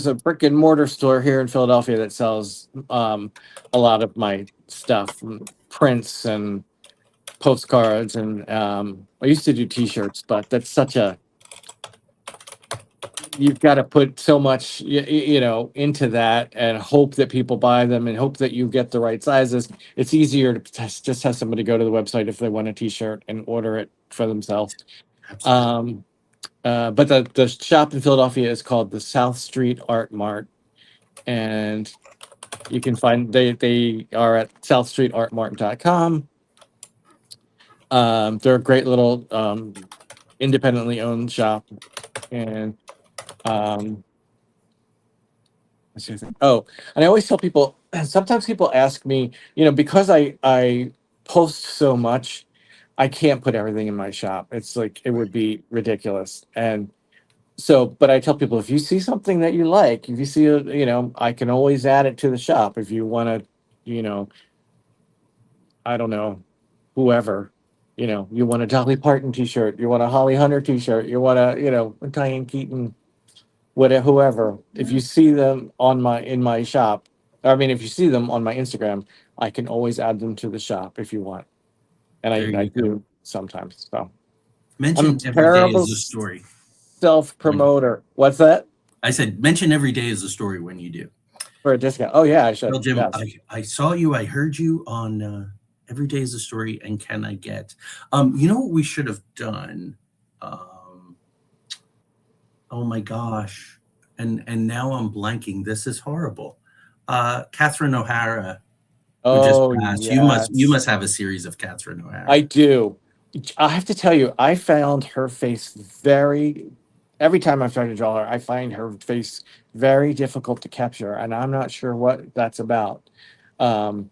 a brick and mortar store here in Philadelphia that sells a lot of my stuff, prints and postcards, and I used to do t-shirts, but that's such a you've got to put so much into that, and hope that people buy them, and hope that you get the right sizes. It's easier to just have somebody go to the website if they want a t-shirt and order it for themselves. Absolutely. um but the shop in Philadelphia is called the South Street Art Mart, and you can find they are at southstreetartmart.com. They're a great little independently owned shop. And let's see. Oh, and I always tell people, sometimes people ask me, because I post so much. I can't put everything in my shop. It's like it would be ridiculous. And so, but I tell people, if you see something that you like, if you see a, I can always add it to the shop if you want to, you know, I don't know, whoever, you want a Dolly Parton T-shirt, you want a Holly Hunter T-shirt, you want a, a Diane Keaton, whatever, whoever. If you see them in my shop, I mean, if you see them on my Instagram, I can always add them to the shop if you want, and There I you go. do sometimes. So I'm a Mention every day terrible as a story. self promoter. What's that? I said mention every day as a story when you do. For a discount? Oh yeah, I Well, should. Jim, Yes. I saw you. I heard you on Every Day is a Story and Can I Get? You know what we should have done? Oh my gosh. And now I'm blanking. This is horrible. Catherine O'Hara, who just Oh passed. You yes, must have a series of Catherine I O'Hara. do. I have to tell you, I found her face very. Every time I've tried to draw her, I find her face very difficult to capture, and I'm not sure what that's about. Um,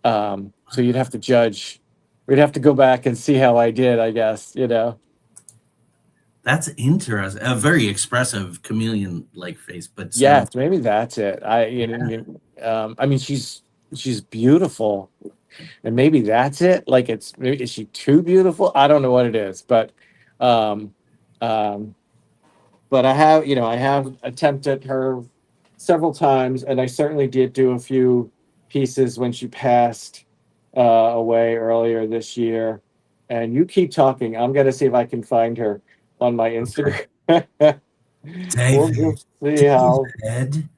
so you'd have to judge. We'd have to go back and see how I did, I guess, That's interesting. A very expressive chameleon-like face, but so Yes, maybe that's it. I mean, she's beautiful, and maybe that's it. Like, is she too beautiful? I don't know what it is, um, um, but I have attempted her several times, and I certainly did do a few pieces when she passed away earlier this year. And you keep talking. I'm gonna see if I can find her on my okay. Instagram. We'll David, just see how. David,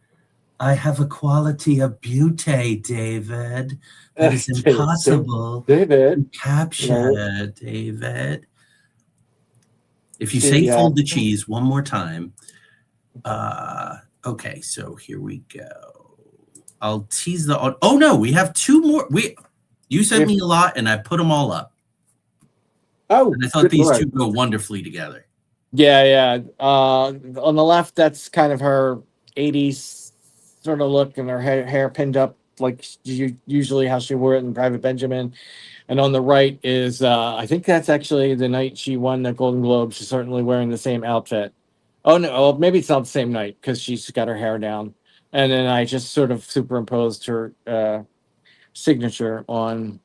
I have a quality of beauty, David, that is David, impossible to David, capture, David. If you say she, fold the cheese one more time, okay, so here we go. I'll tease the. Oh no, we have two more. You sent if, me a lot, and I put them all up, oh, and I thought good these two Lord. go wonderfully together. Yeah. On the left, that's kind of her 80s sort of look, and her hair pinned up like usually how she wore it in Private Benjamin. And on the right is, I think that's actually the night she won the Golden Globe. She's certainly wearing the same outfit. Oh no, well, maybe it's not the same night because she's got her hair down. And then I just sort of superimposed her signature onto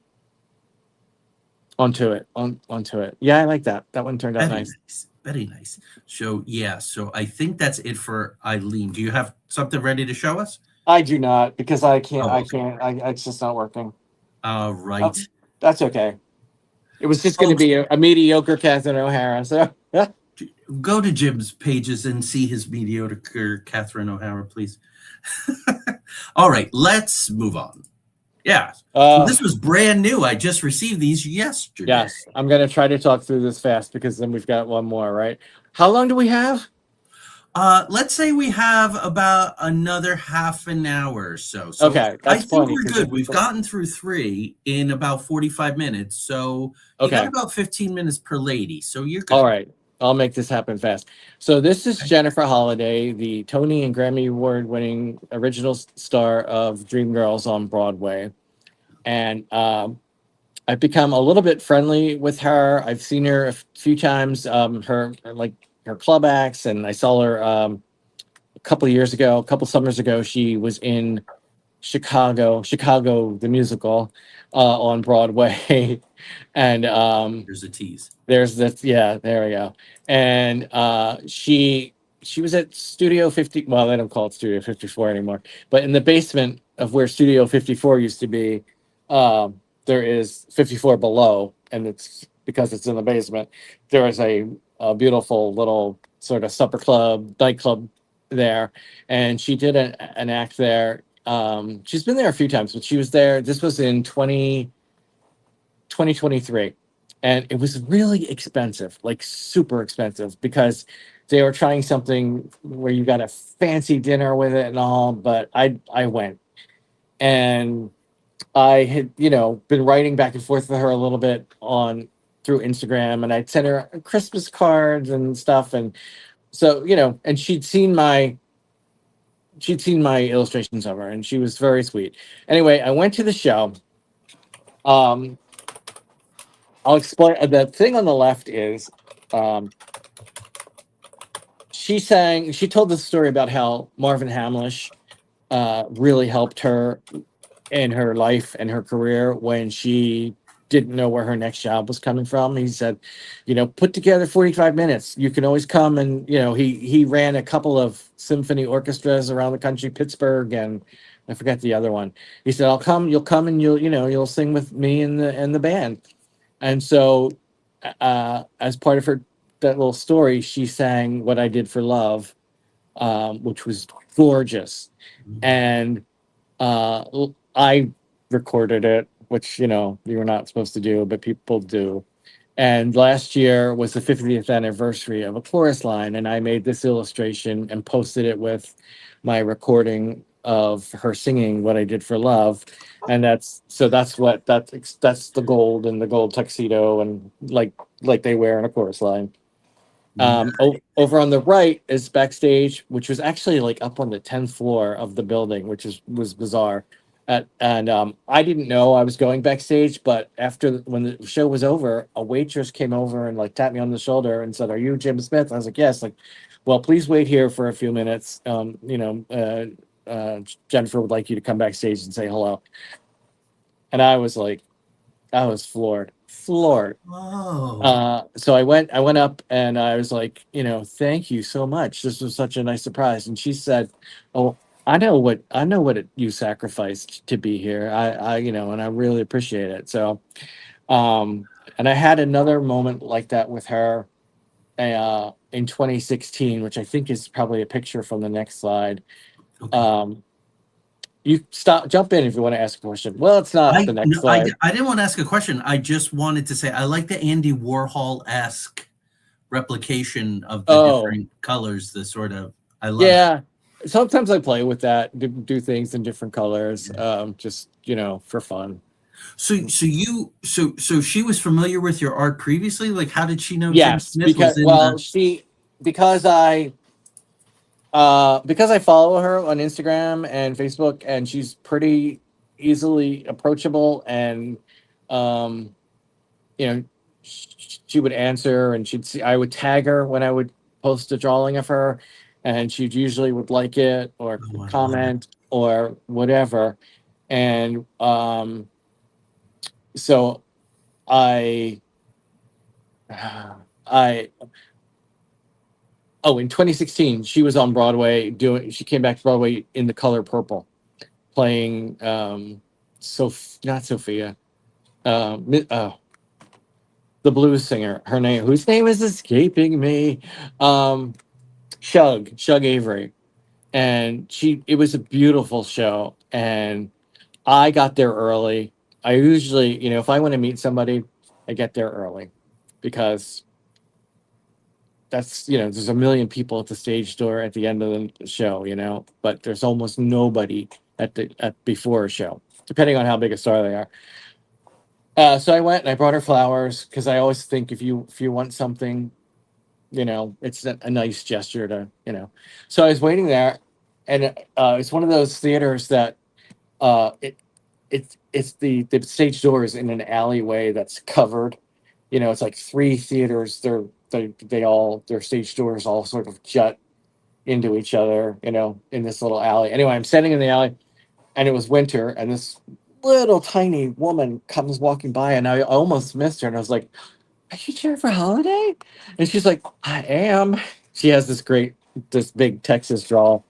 it. Yeah, I like that. That one turned out Very nice. nice, very nice. So yeah, so I think that's it for Eileen. Do you have something ready to show us? I do not because I can't. Oh, I okay. can't. It's just not working. All Oh, right, that's okay. It was just going to folks. be a mediocre Catherine O'Hara. So Go to Jim's pages and see his mediocre Catherine O'Hara, please. All right, let's move on. Yeah. So uh, this was brand new. I just received these yesterday. yes, I'm going to try to talk through this fast because then we've got one more. Right? How long do we have? Let's say we have about another half an hour or so. So Okay, I that's think plenty. we're good. We've gotten through three in about 45 minutes. So you got Okay. about 15 minutes per lady. So you're All good. right. I'll make this happen fast. So this is Okay. Jennifer Holliday, the Tony and Grammy Award-winning original star of Dreamgirls on Broadway, and I've become a little bit friendly with her. I've seen her a few times. Her club acts, and I saw her a couple summers ago. She was in Chicago the musical on Broadway, and Here's a tease. there's this, yeah, there we go. And she was at Studio 50. Well, they don't call it Studio 54 anymore, but in the basement of where Studio 54 used to be, there is 54 below, and it's because it's in the basement. There is a beautiful little sort of supper club, nightclub there, and she did an act there. She's been there a few times, but she was there. This was in 2023, and it was really expensive, like super expensive, because they were trying something where you got a fancy dinner with it and all. But I went, and I had been writing back and forth with her a little bit on through Instagram, and I'd sent her Christmas cards and stuff, and so and she'd seen my illustrations of her, and she was very sweet. Anyway, I went to the show. I'll explain. The thing on the left is, um, she told the story about how Marvin Hamlish really helped her in her life and her career when she didn't know where her next job was coming from. He said, put together 45 minutes. You can always come. And, he ran a couple of symphony orchestras around the country, Pittsburgh, and I forget the other one. He said, you'll come and you'll sing with me and the band. And so, as part of that little story, she sang What I Did for Love, which was gorgeous. And I recorded it, which you're not supposed to do, but people do. And last year was the 50th anniversary of A Chorus Line, and I made this illustration and posted it with my recording of her singing What I Did for Love. And that's the gold and the gold tuxedo and like they wear in A Chorus Line. Over on the right is backstage, which was actually like up on the 10th floor of the building, which was bizarre. I didn't know I was going backstage, but when the show was over, a waitress came over and like tapped me on the shoulder and said, "Are you Jim Smith?" I was like, "Yes." Like, well, please wait here for a few minutes. Jennifer would like you to come backstage and say hello. And I was like, I was floored. Oh. So I went up and I was like, thank you so much. This was such a nice surprise. And she said, "Oh, I know what you sacrificed to be here. And I really appreciate it." So, and I had another moment like that with her, in 2016, which I think is probably a picture from the next slide. Okay. You jump in if you want to ask a question. Well, it's not the next slide. I didn't want to ask a question. I just wanted to say I like the Andy Warhol-esque replication of the Oh, different colors. The sort of I love it. yeah. Sometimes I play with that, do things in different colors, just for fun. So she was familiar with your art previously. Like, how did she know Jim Yes, Smith was in the? because I follow her on Instagram and Facebook, and she's pretty easily approachable, and um, you know, she would answer, and I would tag her when I would post a drawing of her, and she usually would like it or Oh, I love it. comment or whatever. And so I, I, in 2016, she was on Broadway she came back to Broadway in The Color Purple, playing, not Sophia, the blues singer, whose name is escaping me, um, Shug Avery. And it was a beautiful show. And I got there early. I usually, if I want to meet somebody, I get there early because there's a million people at the stage door at the end of the show, but there's almost nobody before a show, depending on how big a star they are. So I went and I brought her flowers because I always think if you want something, it's a nice gesture So I was waiting there, and it's one of those theaters that it's the stage door is in an alleyway that's covered. It's like three theaters. Their stage doors all sort of jut into each other. In this little alley. Anyway, I'm standing in the alley, and it was winter, and this little tiny woman comes walking by, and I almost missed her, and I was like, "Are you Jennifer Holiday?" And she's like, "I am." She has this big Texas drawl,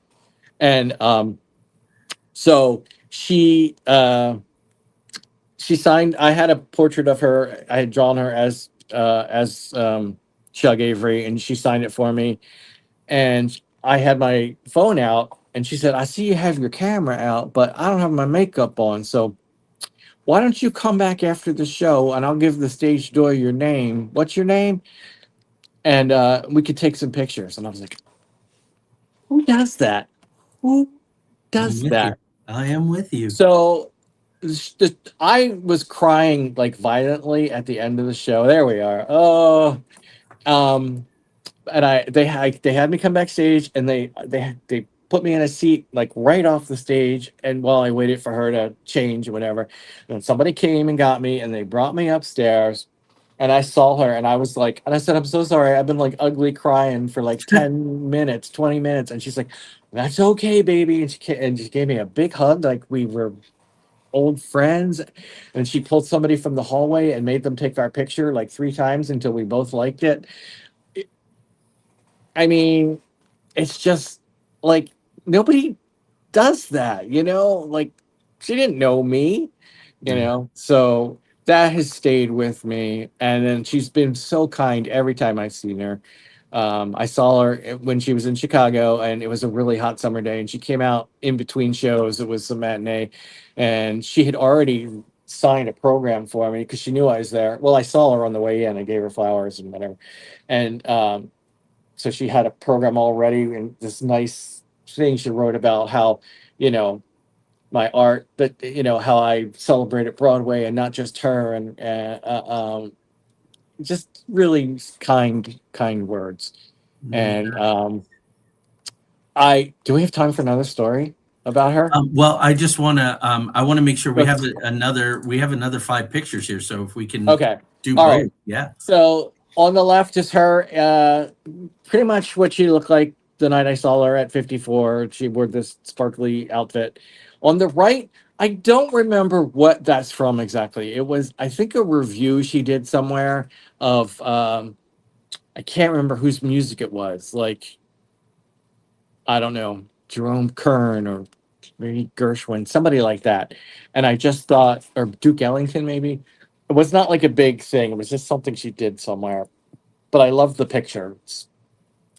and so she signed. I had a portrait of her. I had drawn her as Shug Avery, and she signed it for me. And I had my phone out, and she said, "I see you have your camera out, but I don't have my makeup on. So why don't you come back after the show, and I'll give the stage door your name. What's your name? And we could take some pictures." And I was like, "Who does that? Who I'm does with you. that?" I am with you. So I was crying like violently at the end of the show. There we are. Oh, and they had me come backstage, and they put me in a seat like right off the stage, and while I waited for her to change or whatever, and somebody came and got me, and they brought me upstairs, And I saw her and I was like, and I said, I'm so sorry. I've been like ugly crying for like 10 minutes, 20 minutes. And she's like, that's okay, baby. And she gave me a big hug. Like we were old friends. And she pulled somebody from the hallway and made them take our picture like 3 times until we both liked it. I mean, it's just like nobody does that, like she didn't know me, Yeah. so that has stayed with me. And then she's been so kind every time I've seen her. I saw her when she was in Chicago, and it was a really hot summer day, and she came out in between shows. It was a matinee, and she had already signed a program for me because she knew I was there. Well, I saw her on the way in. I gave her flowers and whatever. And so she had a program already, and this nice thing she wrote about how, you know, my art, but how I celebrated Broadway and not just her, and just really kind words. And I do we have time for another story about her? Well, I want to make sure we have Okay. another 5 pictures here. So if we can Okay. do All right. both, yeah. So on the left is her, pretty much what she looked like the night I saw her at 54. She wore this sparkly outfit. On the right, I don't remember what that's from exactly. It was, I think, a review she did somewhere of, I can't remember whose music it was. Like, I don't know, Jerome Kern or maybe Gershwin, somebody like that. And I just thought, or Duke Ellington maybe. It was not like a big thing. It was just something she did somewhere. But I love the picture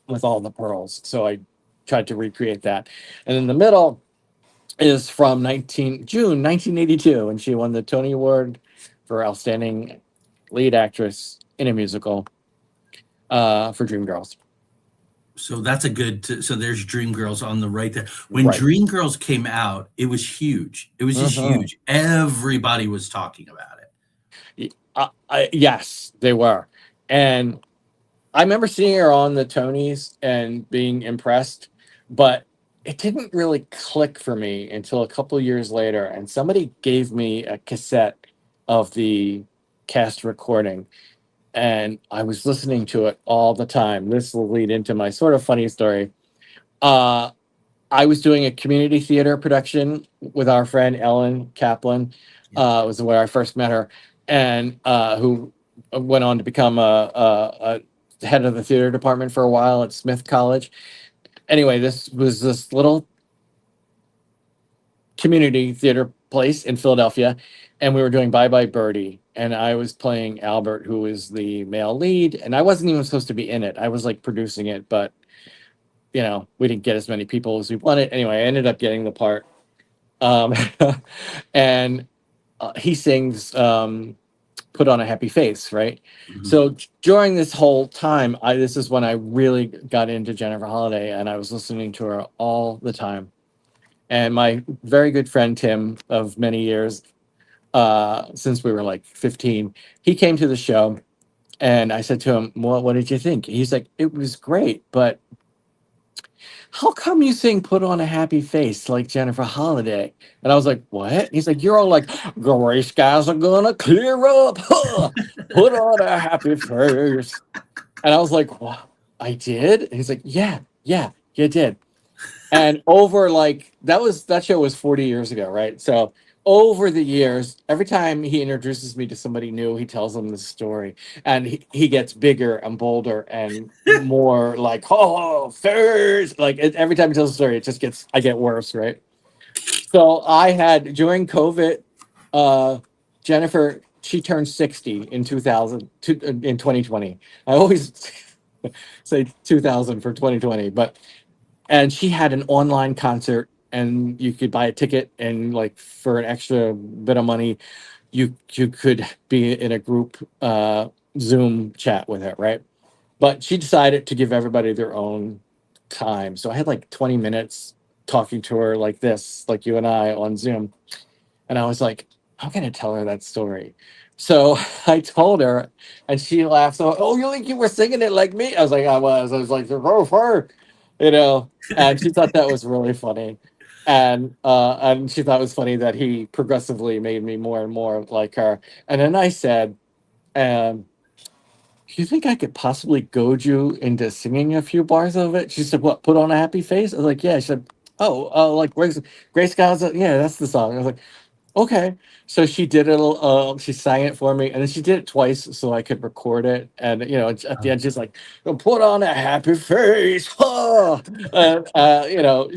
with all the pearls. So I tried to recreate that. And in the middle is from 19 June 1982, and she won the Tony Award for Outstanding Lead Actress in a Musical for Dreamgirls. So that's a good. So there's Dreamgirls on the right there. When Right. Dreamgirls came out, it was huge. It was just Mm-hmm. huge. Everybody was talking about it. Yes, they were. And I remember seeing her on the Tonys and being impressed, but it didn't really click for me until a couple years later. And somebody gave me a cassette of the cast recording, and I was listening to it all the time. This will lead into my sort of funny story. Uh, I was doing a community theater production with our friend Ellen Kaplan. Yeah. Was where I first met her, and who went on to become a head of the theater department for a while at Smith College. Anyway, this was this little community theater place in Philadelphia, and we were doing Bye Bye Birdie, and I was playing Albert, who was the male lead, and I wasn't even supposed to be in it. I was like producing it, but we didn't get as many people as we wanted. Anyway, I ended up getting the part. Um, and he sings "Put on a Happy Face," right? Mhm. So during this whole time, this is when I really got into Jennifer Holliday, and I was listening to her all the time. And my very good friend Tim of many years, since we were like 15, he came to the show, and I said to him, what did you think? He's like, it was great, but how come you sing "Put on a Happy Face" like Jennifer Holliday? And I was like, what? He's like, you're all like, gray skies are gonna clear up. Huh. Put on a happy face. And I was like, what? I did? And he's like, yeah, yeah, you did. And over like that show was 40 years ago, right? So over the years, every time he introduces me to somebody new, he tells them the story, and he gets bigger and bolder and more like, oh, first, like every time he tells a story, I get worse, right? So I had during COVID, uh, Jennifer, she turned 60 in 2020. I always say 2000 for 2020, but and she had an online concert, and you could buy a ticket, and like for an extra bit of money you could be in a group Zoom chat with her, right? But she decided to give everybody their own time, so I had like 20 minutes talking to her like this, like you and I on Zoom. And I was like, I'm gonna tell her that story. So I told her, and she laughed. So, oh, you think you were singing it like me? I was like, I was. I was like, oh, her, And she thought that was really funny, and she thought it was funny that he progressively made me more and more like her. And then I said, um, you think I could possibly goad you into singing a few bars of it? She said, what, put on a happy face? I was like, yeah. She said, oh, like Grace Scott, yeah, that's the song. I was like, okay. So she did it, she sang it for me, and then she did it twice so I could record it. And, at the end, she's like, put on a happy face. Huh. And,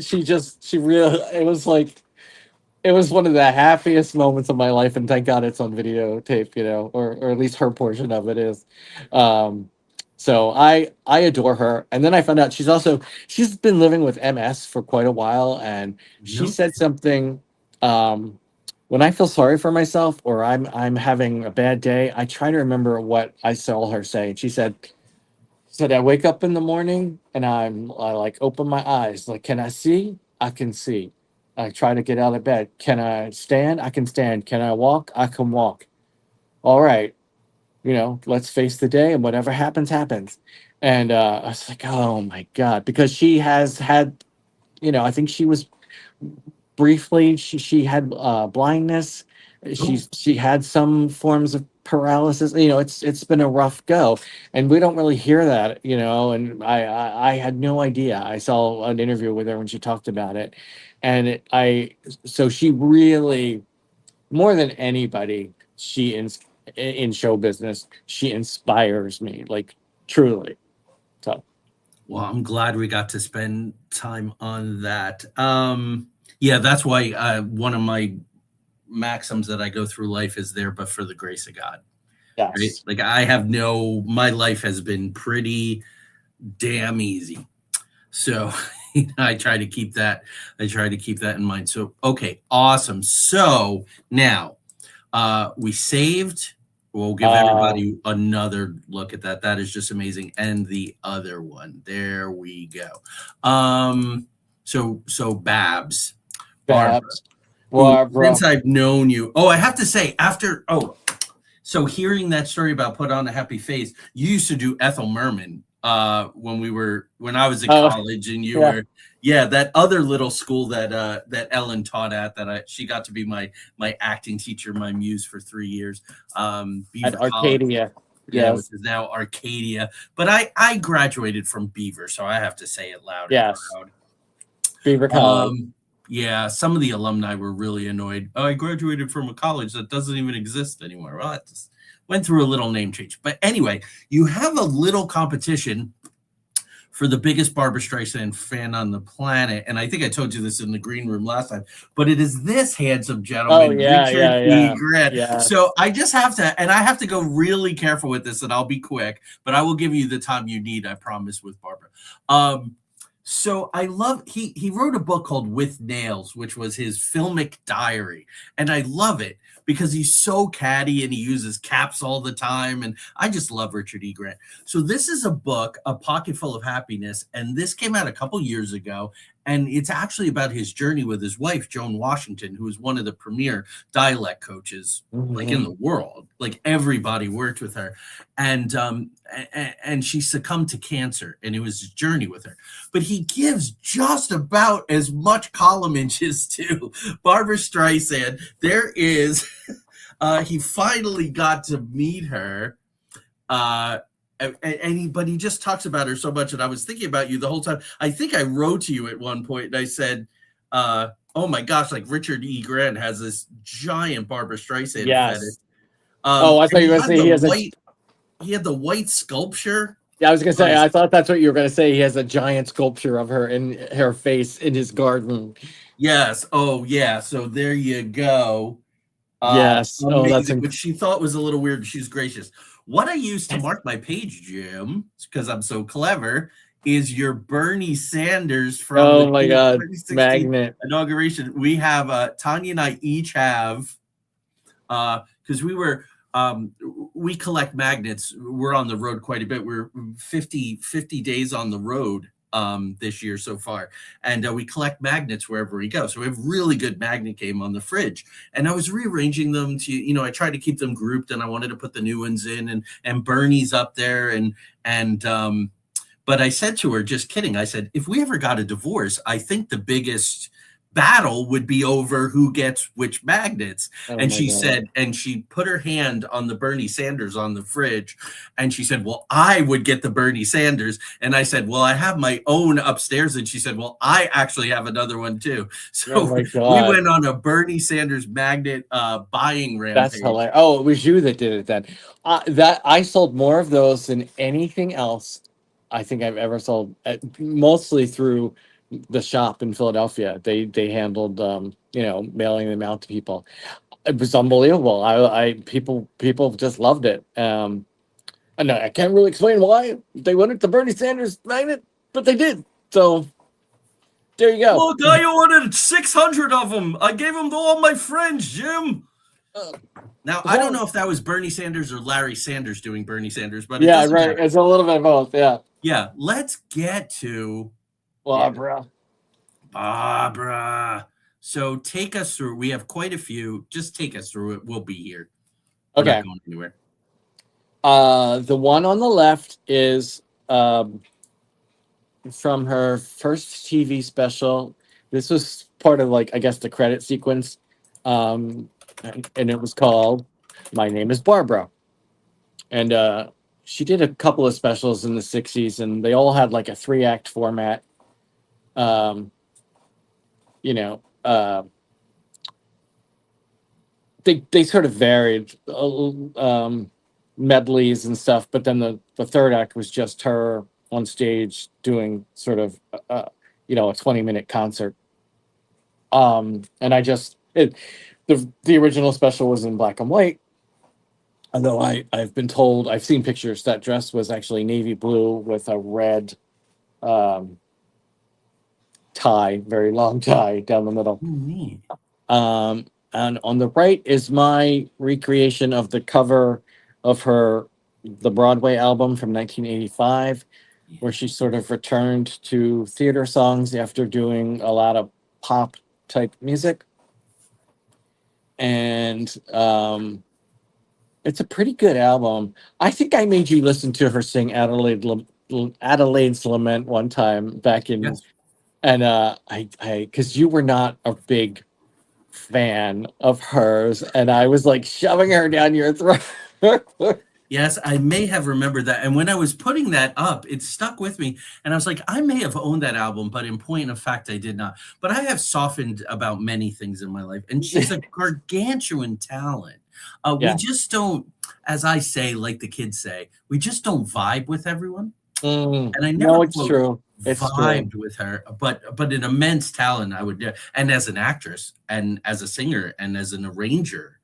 she really, it was one of the happiest moments of my life, and thank God it's on videotape, or at least her portion of it is. Um, so I adore her. And then I found out she's been living with MS for quite a while, and she No. said something. When I feel sorry for myself or I'm having a bad day, I try to remember what I saw her say. She said, I wake up in the morning and I like open my eyes. Like, can I see? I can see. I try to get out of bed. Can I stand? I can stand. Can I walk? I can walk. All right. Let's face the day and whatever happens, happens. And I was like, oh my God, because she has had, I think she was briefly, she had blindness. Oh, She had some forms of paralysis. It's been a rough go, and we don't really hear that. And I had no idea. I saw an interview with her when she talked about it, and so she really, more than anybody, in show business, she inspires me, like, truly. So well, I'm glad we got to spend time on that. Yeah, that's why one of my maxims that I go through life is there, but for the grace of God. Right? yes. Like my life has been pretty damn easy. So I try to keep that. I try to keep that in mind. So okay, awesome. So now we saved. We'll give Uh, everybody another look at that. That is just amazing. And the other one, there we go. So Babs, Barbara, Babs, who Barbara. since I've known you, oh, I have to say, so hearing that story about put on a happy face, you used to do Ethel Merman when I was in Oh, college, and you yeah. were, yeah, that other little school that Ellen taught at, she got to be my acting teacher, my muse for 3 years. At Beaver College, Arcadia. yeah, which Yes. is now Arcadia. But I graduated from Beaver, so I have to say it loud and Yes. proud. Beaver College. Yeah, some of the alumni were really annoyed. Oh, I graduated from a college that doesn't even exist anymore. Well, I just went through a little name change. But anyway, you have a little competition for the biggest Barbara Streisand fan on the planet. And I think I told you this in the green room last time, but it is this handsome Oh gentleman, yeah, Richard yeah, E. yeah. Grant. Yes. So I just have to, and I have to go really careful with this, and I'll be quick, but I will give you the time you need, I promise, with Barbara. So I love he wrote a book called With Nails, which was his filmic diary, and I love it because he's so catty and he uses caps all the time, and I just love Richard E. Grant. So this is a book, A Pocket Full of Happiness, and this came out a couple years ago, and it's actually about his journey with his wife Joan Washington, who is one of the premier dialect coaches like in Mhm. the world. Like everybody worked with her, and she succumbed to cancer, and it was his journey with her. But he gives just about as much column inches to Barbara Streisand. There is, he finally got to meet her, but he just talks about her so much. And I was thinking about you the whole time. I think I wrote to you at one point, and I said, "Oh my gosh, like Richard E. Grant has this giant Barbara Streisand fetish." Yes. Oh, I And thought you were gonna say he had the white sculpture yeah, I was gonna on say, his. I thought that's what you were gonna say. He has a giant sculpture of her in her face in his garden. Yes. Oh, yeah. So there you go. Yes. Oh, that's Amazing. Which she thought was a little weird. She's gracious. What I used to mark my page, Jim, because I'm so clever, is your Bernie Sanders from the oh my God, 2016 magnet. inauguration. We have Tanya and I each have because we collect magnets. We're on the road quite a bit. We're 50 days on the road this year so far, and we collect magnets wherever we go. So we have really good magnet game on the fridge, and I was rearranging them to, I tried to keep them grouped, and I wanted to put the new ones in, and Bernie's up there, and but I said to her, just kidding, I said, if we ever got a divorce, I think the biggest battle would be over who gets which magnets. Oh And my she god. said, and she put her hand on the Bernie Sanders on the fridge, and she said, well, I would get the Bernie Sanders. And I said, well, I have my own upstairs. And she said, well, I actually have another one too. Oh So my we god. went on a Bernie Sanders magnet buying That's rampage. hilarious. Oh, it was you that did it then. That I sold more of those than anything else I think I've ever sold. Mostly through the shop in Philadelphia. They handled mailing them out to people. It was unbelievable. I people just loved it. And I can't really explain why they wanted the Bernie Sanders magnet, but they did. So there you go. Look, I ordered 600 of them. I gave them to all my friends, Jim. Uh, Now, I don't well, know if that was Bernie Sanders or Larry Sanders doing Bernie Sanders, but it yeah, doesn't right. matter. It's a little bit of both. Yeah. Yeah, let's get to Well, bro. Barbara. So take us through. We have quite a few. Just take us through it. We'll be here. We're not Okay. going anywhere. The one on the left is from her first TV special. This was part of, like, I guess, the credit sequence. And it was called My Name is Barbara. And she did a couple of specials in the 60s, and they all had like a 3-act format. Um, you know, they sort of varied, medleys and stuff, but then the third act was just her on stage doing sort of a 20-minute concert. And the original special was in black and white, although I've been told, I've seen pictures, that dress was actually navy blue with a red um, tie, very long tie down the middle. Neat. And on the right is my recreation of the cover of the Broadway album from 1985, where she sort of returned to theater songs after doing a lot of pop type music. And it's a pretty good album. I think I made you listen to her sing Adelaide's Lament one time back in, Yes. and I because you were not a big fan of hers, and I was like shoving her down your throat. Yes, I may have remembered that. And when I was putting that up, it stuck with me. And I was like, I may have owned that album, but in point of fact, I did not. But I have softened about many things in my life. And she's a gargantuan talent. We Yeah. just don't, as I say, like the kids say, we just don't vibe with everyone. Mm, And I never no, it's quote true. It's true. vibed with her, but an immense talent, I would, and as an actress and as a singer and as an arranger,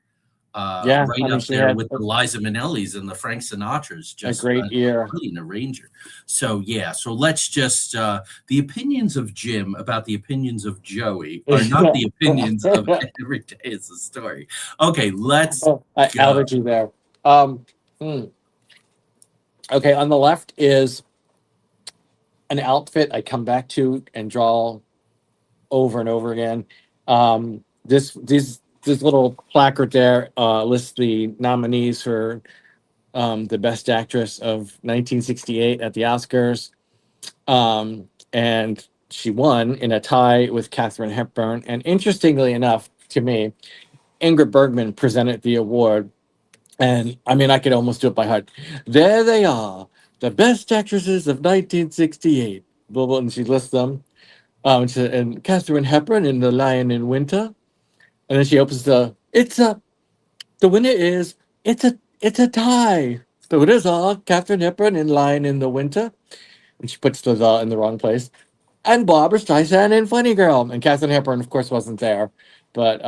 Yeah, I right mean, up she there had with the Liza Minnelli's and the Frank Sinatras, a just great ear. brilliant arranger. So yeah, so let's just the opinions of Jim about the opinions of Joey are not the opinions of Every Day Is a Story. Okay, let's I go. outed you there. Um, hmm. Okay, on the left is an outfit I come back to and draw over and over again. This little placard there lists the nominees for the Best Actress of 1968 at the Oscars, and she won in a tie with Katharine Hepburn. And interestingly enough, to me, Ingrid Bergman presented the award, and I mean, I could almost do it by heart. There they are, the best actresses of 1968. Blah, blah, and she lists them. And Katharine Hepburn in The Lion in Winter, and then she opens the winner is it's a tie. The winners are Katharine Hepburn in Lion in the Winter, and she puts the in the wrong place, and Barbara Streisand in Funny Girl. And Katharine Hepburn, of course, wasn't there, but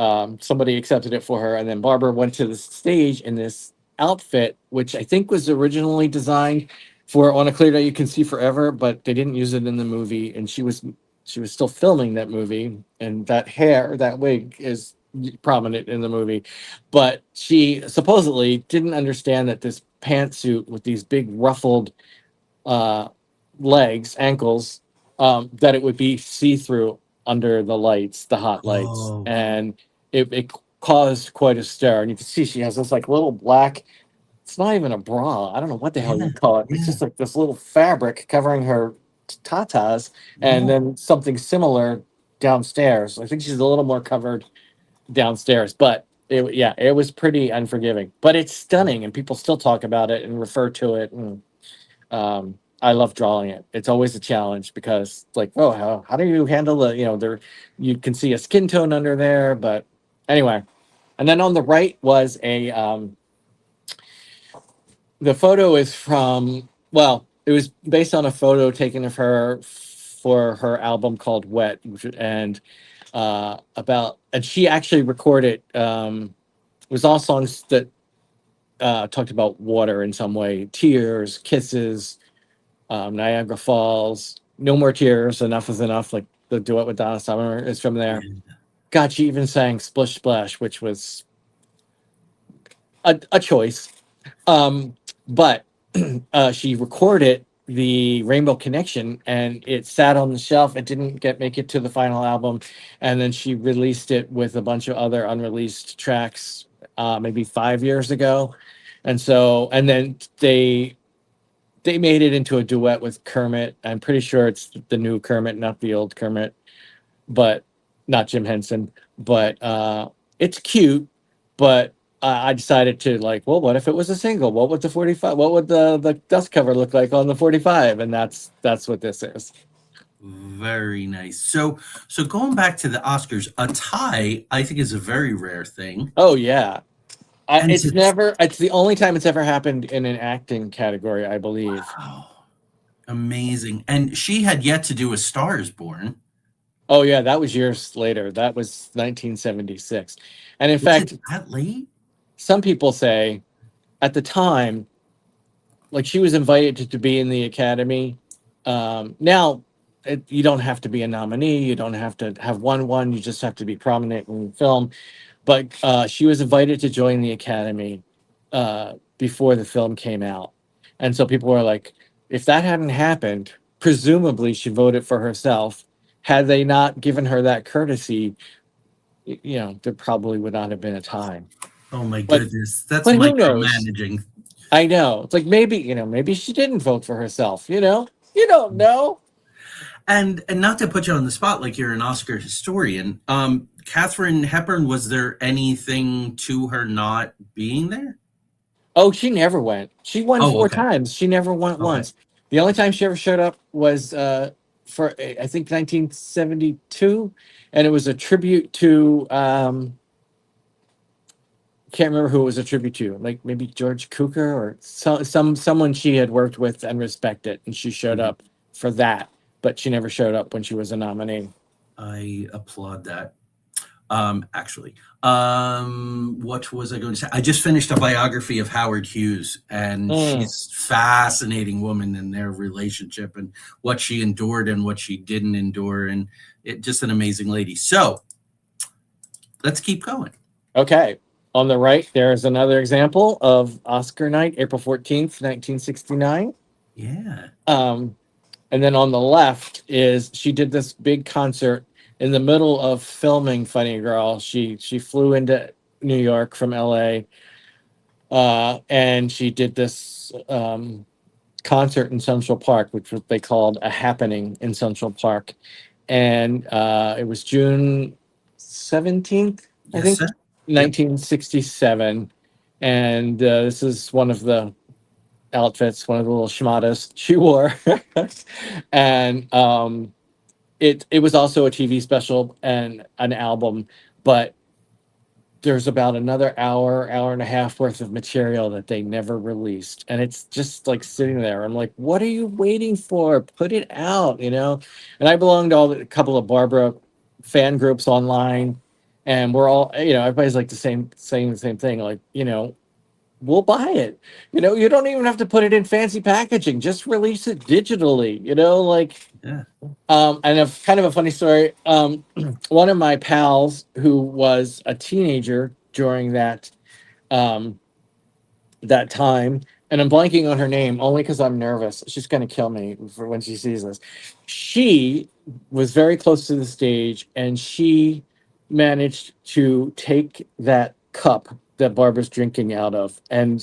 somebody accepted it for her. And then Barbara went to the stage in this outfit, which I think was originally designed for On a Clear Day You Can See Forever, but they didn't use it in the movie. And she was still filming that movie, and that wig is prominent in the movie. But she supposedly didn't understand that this pantsuit with these big ruffled uh, legs, ankles, that it would be see through under the lights, the hot lights, Oh, and it caused quite a stir. And you can see she has this like little black. It's not even a bra. I don't know what the hell yeah, you call it. It's yeah, just like this little fabric covering her tatas, and yeah. then something similar downstairs. I think she's a little more covered downstairs, but it was pretty unforgiving. But it's stunning, and people still talk about it and refer to it. And I love drawing it. It's always a challenge because, like, oh, how do you handle the, there, you can see a skin tone under there, but anyway. And then on the right was the photo is from, well, it was based on a photo taken of her for her album called Wet, and and she actually recorded, it was all songs that talked about water in some way: tears, kisses, Niagara Falls, No More Tears, Enough is Enough, like the duet with Donna Summer is from there. God, she even sang Splish Splash, which was a choice. But she recorded the Rainbow Connection, and it sat on the shelf. It didn't make it to the final album, and then she released it with a bunch of other unreleased tracks, maybe 5 years ago. And then they made it into a duet with Kermit. I'm pretty sure it's the new Kermit, not the old Kermit, but not Jim Henson. But it's cute. But I decided to, like, well, what if it was a single? What would the 45? What would the dust cover look like on the 45? And that's what this is. Very nice. So going back to the Oscars, a tie I think is a very rare thing. Oh yeah. And It's never. It's the only time it's ever happened in an acting category, I believe. wow, amazing. And she had yet to do A Star Is Born. Oh yeah, that was years later. That was 1976. And in Was fact, it that late? some people say at the time, like, she was invited to be in the Academy. Now, you don't have to be a nominee. You don't have to have won one. You just have to be prominent in film. But she was invited to join the Academy before the film came out. And so people were like, if that hadn't happened, presumably she voted for herself. Had they not given her that courtesy, there probably would not have been a time. Oh my But goodness, that's but who knows? micromanaging. I know. It's like, maybe she didn't vote for herself. You don't know. And not to put you on the spot like you're an Oscar historian, Katharine Hepburn, was there anything to her not being there? Oh, she never went. She won Oh, four okay. times. She never went Okay. once. The only time she ever showed up was for, I think, 1972, and it was a tribute to can't remember who it was a tribute to, like maybe George Cukor or someone she had worked with and respected, and she showed Mhm. up for that, but she never showed up when she was a nominee. I applaud that. Actually, what was I going to say? I just finished a biography of Howard Hughes, and Mm, she's a fascinating woman in their relationship and what she endured and what she didn't endure, and just an amazing lady. So let's keep going. okay. On the right, there's another example of Oscar night, April 14th, 1969. Yeah. And then on the left is, she did this big concert in the middle of filming Funny Girl. She flew into New York from LA, and she did this concert in Central Park, which they called a happening in Central Park. And it was June 17th, I Yes, think, sir. Yep. 1967. And this is one of the outfits, one of the little schmatas she wore. And it was also a TV special and an album, but there's about another hour and a half worth of material that they never released. And it's just like sitting there. I'm like, what are you waiting for? Put it out. And I belong to a couple of Barbara fan groups online, and we're all, everybody's like saying the same thing. Like, we'll buy it. You don't even have to put it in fancy packaging. Just release it digitally, like. Yeah. And a kind of a funny story. One of my pals who was a teenager during um, that time, and I'm blanking on her name only because I'm nervous. She's going to kill me for when she sees this. She was very close to the stage, and she managed to take that cup that Barbara's drinking out of, and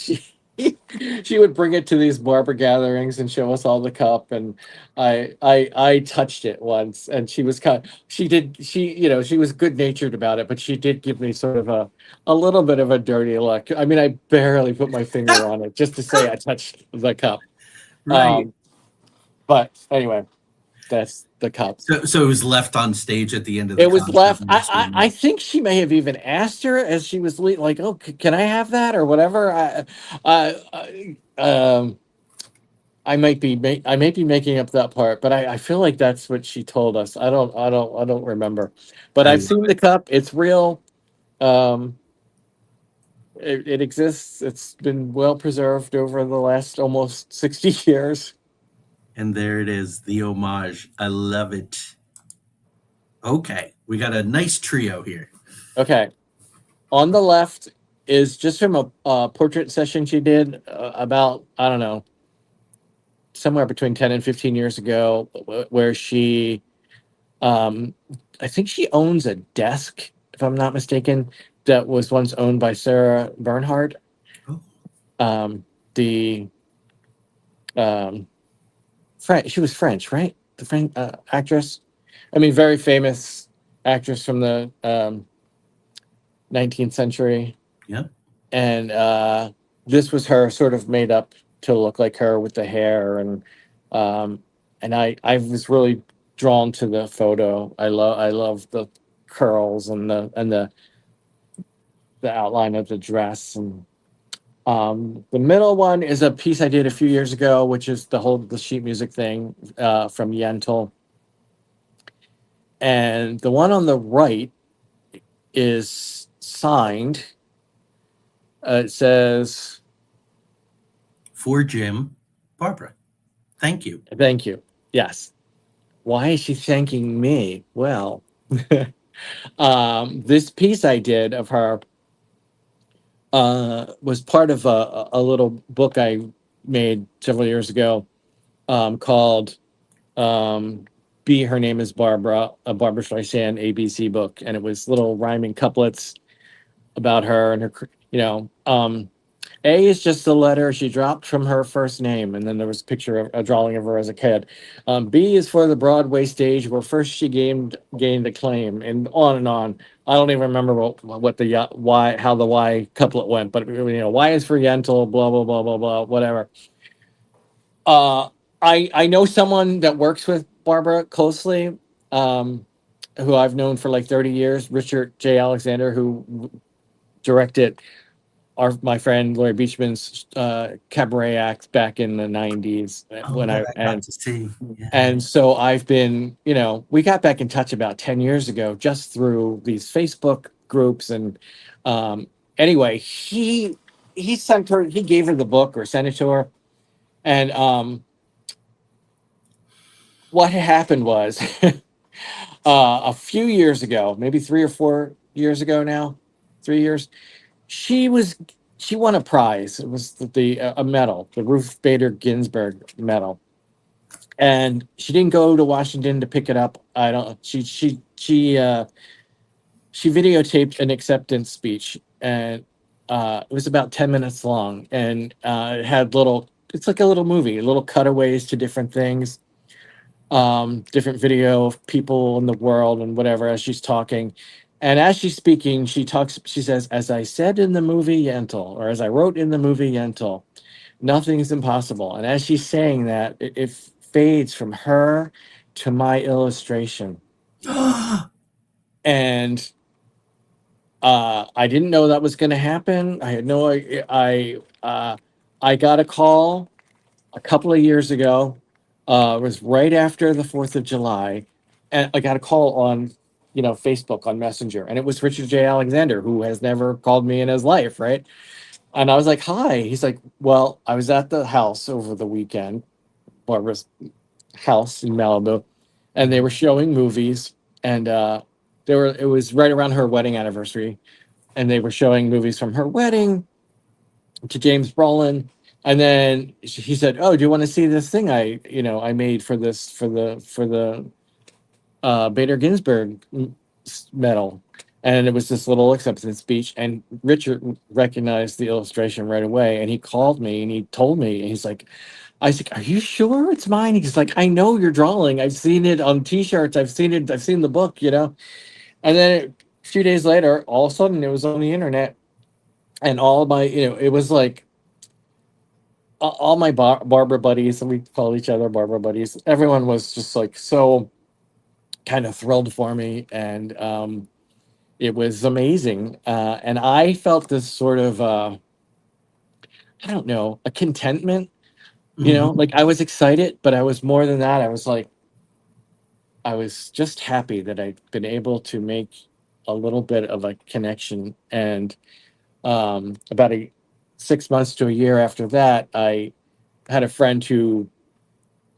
she would bring it to these Barbara gatherings and show us all the cup. And I touched it once, and she was she was good natured about it, but she did give me sort of a little bit of a dirty look. I mean, I barely put my finger on it just to say I touched the cup. Right. But anyway, that's the cup. So it was left on stage at the end of the It was concert. left. I think she may have even asked her as she was like, "Oh, can I have that or whatever?" I might be making up that part, but I feel like that's what she told us. I don't remember. But I I've love seen the cup. It's real. Um, it exists. It's been well preserved over the last almost 60 years. And there it is, the homage. I love it. Okay, we got a nice trio here. Okay. On the left is just from a portrait session she did about, I don't know, somewhere between 10 and 15 years ago, where she, um, I think she owns a desk, if I'm not mistaken, that was once owned by Sarah Bernhardt, Oh, the she was French, right? The French actress. I mean, very famous actress from the 19th century. yeah. And this was her sort of made up to look like her with the hair, um, and I was really drawn to the photo. I love the curls and the outline of the dress. And the middle one is a piece I did a few years ago, which is the sheet music thing from Yentl. And the one on the right is signed. It says, For Jim, Barbara. Thank you. "Thank you." Yes. Why is she thanking me? Well, this piece I did of her was part of a little book I made several years ago called Be Her Name is Barbara, a Barbara Streisand ABC book. And it was little rhyming couplets about her and her, A is just the letter she dropped from her first name, and then there was a picture of a drawing of her as a kid. B is for the Broadway stage where first she gained acclaim, and on and on. I don't even remember what the why how the Y couplet went, but Y is for Yentl, blah blah blah blah blah, whatever. I know someone that works with Barbara closely, who I've known for like 30 years, Richard J. Alexander, who directed my friend Laurie Beachman's cabaret act back in the 90s Oh, that I got to see. Yeah. and so I've been, we got back in touch about 10 years ago just through these Facebook groups. And anyway, he gave her the book or sent it to her. And what had happened was a few years ago, maybe 3 or 4 years ago now, 3 years, she won a prize. It was a medal, the Ruth Bader Ginsburg medal, and she didn't go to Washington to pick it up. I don't. She videotaped an acceptance speech, and it was about 10 minutes long, and it had It's like a little movie, little cutaways to different things, different video of people in the world and whatever as she's talking. And as she's speaking, she says, "As I said in the movie Yentl, or as I wrote in the movie Yentl, nothing's impossible." And as she's saying that, it fades from her to my illustration. And I didn't know that was going to happen. I had no idea. I got a call a couple of years ago. It was right after the 4th of July. And I got a call on, Facebook on Messenger. And it was Richard J. Alexander, who has never called me in his life, right? And I was like, "Hi." He's like, "Well, I was at the house over the weekend, Barbara's house in Malibu, and they were showing movies. And it was right around her wedding anniversary. And they were showing movies from her wedding to James Brolin. And then he said, "Oh, do you want to see this thing I made for the Bader Ginsburg medal?" And it was this little acceptance speech, and Richard recognized the illustration right away, and he called me and he told me, and he's like, I was like, "Are you sure it's mine?" He's like, "I know you're drawing. I've seen it on T-shirts. I've seen it. I've seen the book, you know." And then a few days later, all of a sudden, it was on the internet, and all my, it was like all my Barbara buddies, and we call each other Barbara buddies. Everyone was just like so kind of thrilled for me, and it was amazing. And I felt this sort of, I don't know, a contentment. Hmm. Like I was excited, but I was more than that. I was like, I was just happy that I'd been able to make a little bit of a connection. And about 6 months to a year after that, I had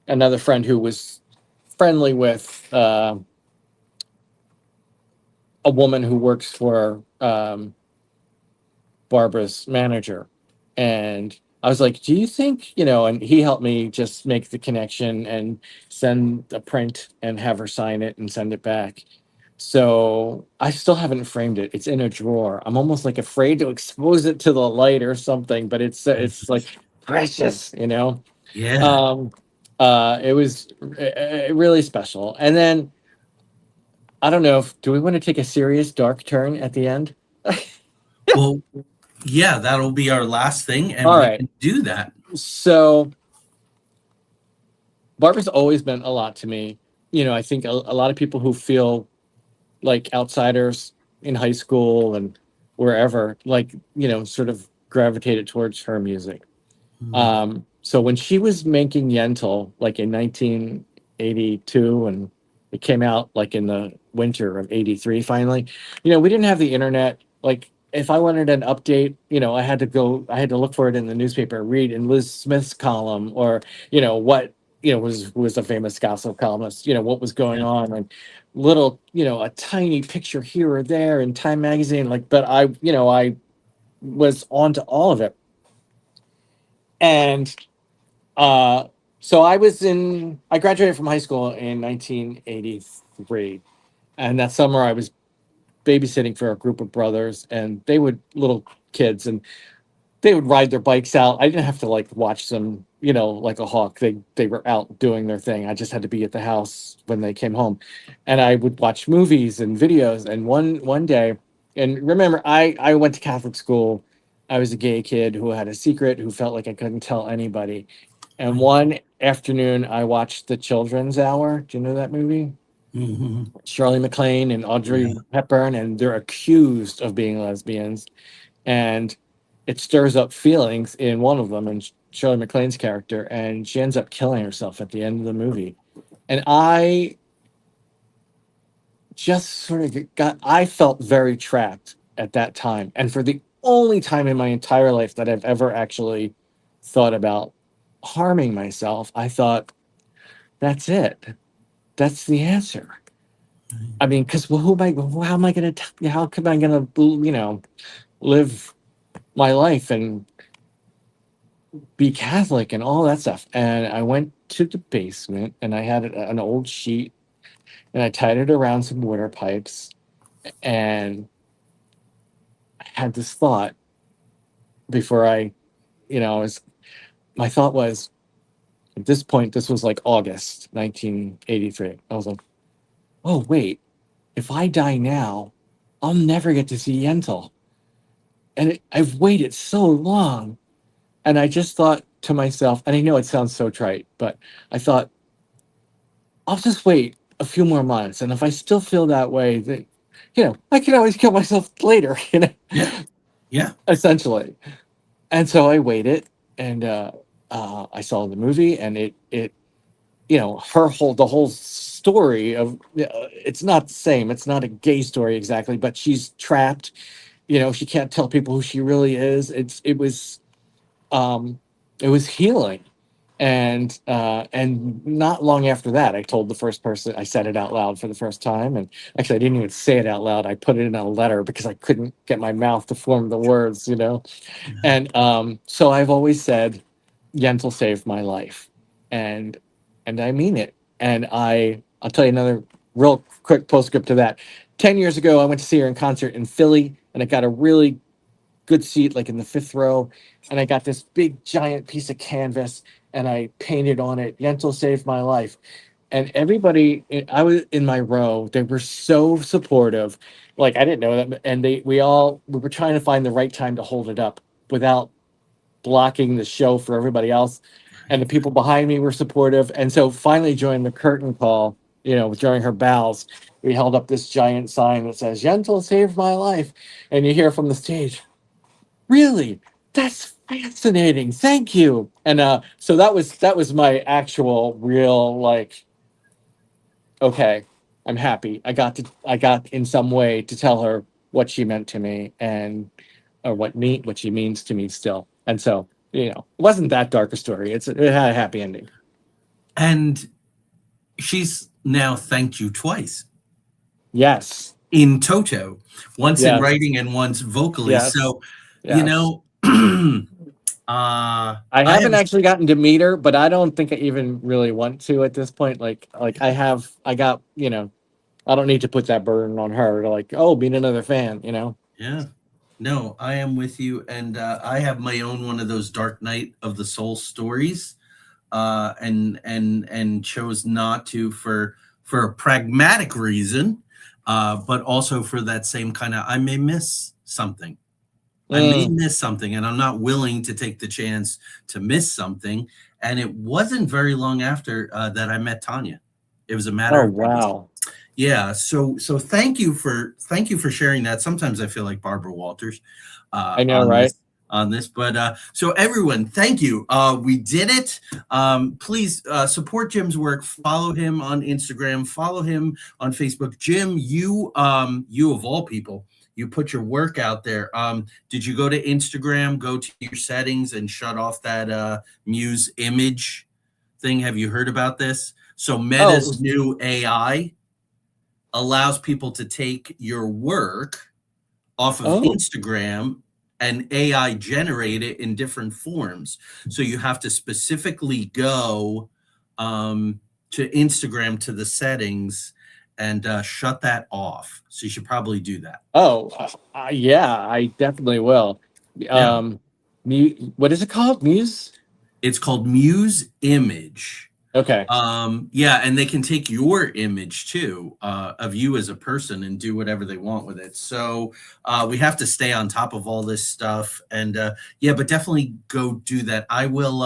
another friend who was friendly with a woman who works for Barbara's manager. And I was like, "Do you think, and he helped me just make the connection and send a print and have her sign it and send it back. So I still haven't framed it. It's in a drawer. I'm almost like afraid to expose it to the light or something, but it's like precious, you know. Yeah. Um, it was really special. And then I don't know if do we want to take a serious dark turn at the end? Well, yeah, that'll be our last thing, and All we right. can do that. So Barbara's always meant a lot to me. I think a lot of people who feel like outsiders in high school and wherever, like, sort of gravitated towards her music. Mm. So when she was making Yentl, like in 1982, and it came out like in the winter of 83, finally, we didn't have the internet. Like if I wanted an update, I had to look for it in the newspaper, read in Liz Smith's column, or, what, was a famous gossip columnist, what was going Yeah. on, and little, a tiny picture here or there in Time magazine. Like, but I was onto all of it. And uh, so I graduated from high school in 1983. And that summer I was babysitting for a group of brothers, and they would little kids, and they would ride their bikes out. I didn't have to like watch them, like a hawk. They were out doing their thing. I just had to be at the house when they came home. And I would watch movies and videos. And one day, and remember, I went to Catholic school. I was a gay kid who had a secret, who felt like I couldn't tell anybody. And Right. one afternoon, I watched The Children's Hour. Do you know that movie? Hmm. Shirley MacLaine and Audrey Yeah. Hepburn, and they're accused of being lesbians. And it stirs up feelings in one of them, and Shirley MacLaine's character, and she ends up killing herself at the end of the movie. And I just sort of I felt very trapped at that time. And for the only time in my entire life that I've ever actually thought about harming myself, I thought, that's it. That's the answer. I mean, because how am I going to, how am I going to, live my life and be Catholic and all that stuff? And I went to the basement, and I had an old sheet, and I tied it around some water pipes, and I had this thought before was, my thought was, at this point, this was like August 1983. I was like, oh, wait, if I die now, I'll never get to see Yentl. And I've waited so long. And I just thought to myself, and I know it sounds so trite, but I thought, I'll just wait a few more months. And if I still feel that way, then, I can always kill myself later, Yeah. Yeah. essentially. And so I waited, and I saw the movie, and the whole story of, it's not the same. It's not a gay story exactly, but she's trapped. She can't tell people who she really is. Um, it was healing. And not long after that, I told the first person, I said it out loud for the first time. And actually, I didn't even say it out loud. I put it in a letter because I couldn't get my mouth to form the words. Yeah. And so I've always said, Yentl saved my life. And I mean it. And I'll tell you another real quick postscript to that. 10 years ago, I went to see her in concert in Philly, and I got a really good seat, like in the 5th row. And I got this big, giant piece of canvas, and I painted on it, Yentl saved my life. And everybody, I was in my row, they were so supportive. Like, I didn't know that. And we were trying to find the right time to hold it up without blocking the show for everybody else. And the people behind me were supportive. And so finally, during the curtain call, during her bows, we held up this giant sign that says, Yentl saved my life. And you hear from the stage, really? That's fascinating. Thank you. And so that was my actual real, like, okay, I'm happy. I got in some way to tell her what she meant to me, and or what she means to me still. And so, it wasn't that dark a story. It had a happy ending. And she's now thanked you twice Yes. in toto, once in Yes. writing and once vocally. Yes. So, Yes. I I have haven't actually gotten to meet her, but I don't think I even really want to at this point. Like I got, I don't need to put that burden on her to, like, oh, being another fan, Yeah. No, I am with you, and I have my own one of those dark night of the soul stories, and chose not to for a pragmatic reason, but also for that same kind of I may miss something. I may miss something, and I'm not willing to take the chance to miss something. And it wasn't very long after that I met Tanya. It was a matter Oh, of days. wow. Yeah, so thank you for sharing that. Sometimes I feel like Barbara Walters I know, on right? this, but so everyone, thank you. We did it. Please support Jim's work. Follow him on Instagram. Follow him on Facebook. Jim, you of all people, you put your work out there. Did you go to Instagram, go to your settings, and shut off that Muse image thing? Have you heard about this? So Meta's new AI allows people to take your work off of Instagram and AI generate it in different forms. So you have to specifically go to Instagram, to the settings, and shut that off. So you should probably do that. Yeah, I definitely will. Yeah. What is it called? Muse? It's called Muse Image. Okay. Yeah, and they can take your image too, of you as a person, and do whatever they want with it. So we have to stay on top of all this stuff, and yeah, but definitely go do that. I will.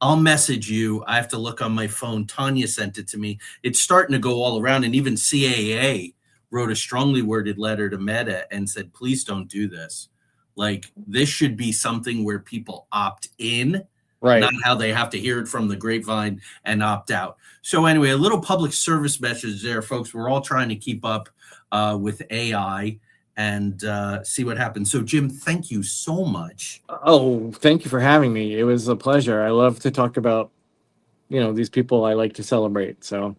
I'll message you. I have to look on my phone. Tanya sent it to me. It's starting to go all around, and even CAA wrote a strongly worded letter to Meta and said, please don't do this. Like, this should be something where people opt in, Right. not how they have to hear it from the grapevine and opt out. So anyway, a little public service message there, folks. We're all trying to keep up with AI and see what happens. So Jim, thank you so much. Oh, thank you for having me. It was a pleasure. I love to talk about, these people I like to celebrate. So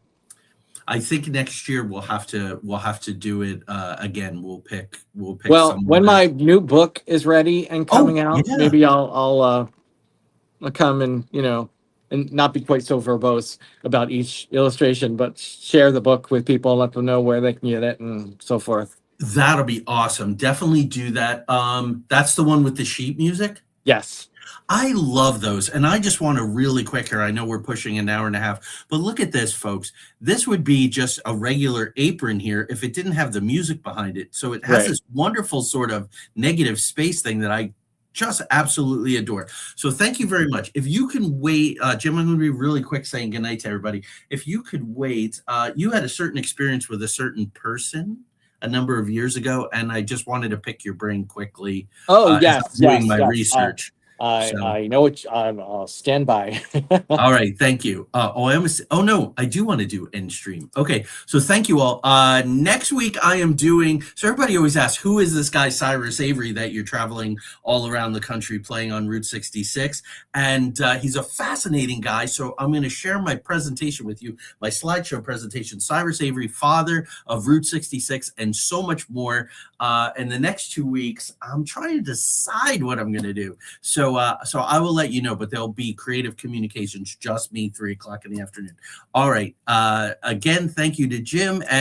I think next year we'll have to do it again. We'll pick well, when my new book is ready and coming out, yeah. maybe I'll come and and not be quite so verbose about each illustration, but share the book with people, let them know where they can get it and so forth. That'll be awesome. Definitely do that. That's the one with the sheet music. Yes. I love those. And I just want to really quick here. I know we're pushing an hour and a half, but look at this, folks. This would be just a regular apron here if it didn't have the music behind it. So it has this wonderful sort of negative space thing that I just absolutely adore. So thank you very much. If you can wait, Jim, I'm going to be really quick saying goodnight to everybody. If you could wait, you had a certain experience with a certain person a number of years ago, and I just wanted to pick your brain quickly. Yes, as I'm doing my research. I know what I'll stand by. All right, thank you. Oh no, I do want to do end stream. Okay, so thank you all. Next week I am doing. So everybody always asks, who is this guy Cyrus Avery that you're traveling all around the country playing on Route 66? And he's a fascinating guy. So I'm going to share my presentation with you, my slideshow presentation. Cyrus Avery, father of Route 66, and so much more. In the next 2 weeks, I'm trying to decide what I'm going to do. So I will let you know, but there'll be creative communications, just me, 3 o'clock in the afternoon. All right. Again, thank you to Jim. And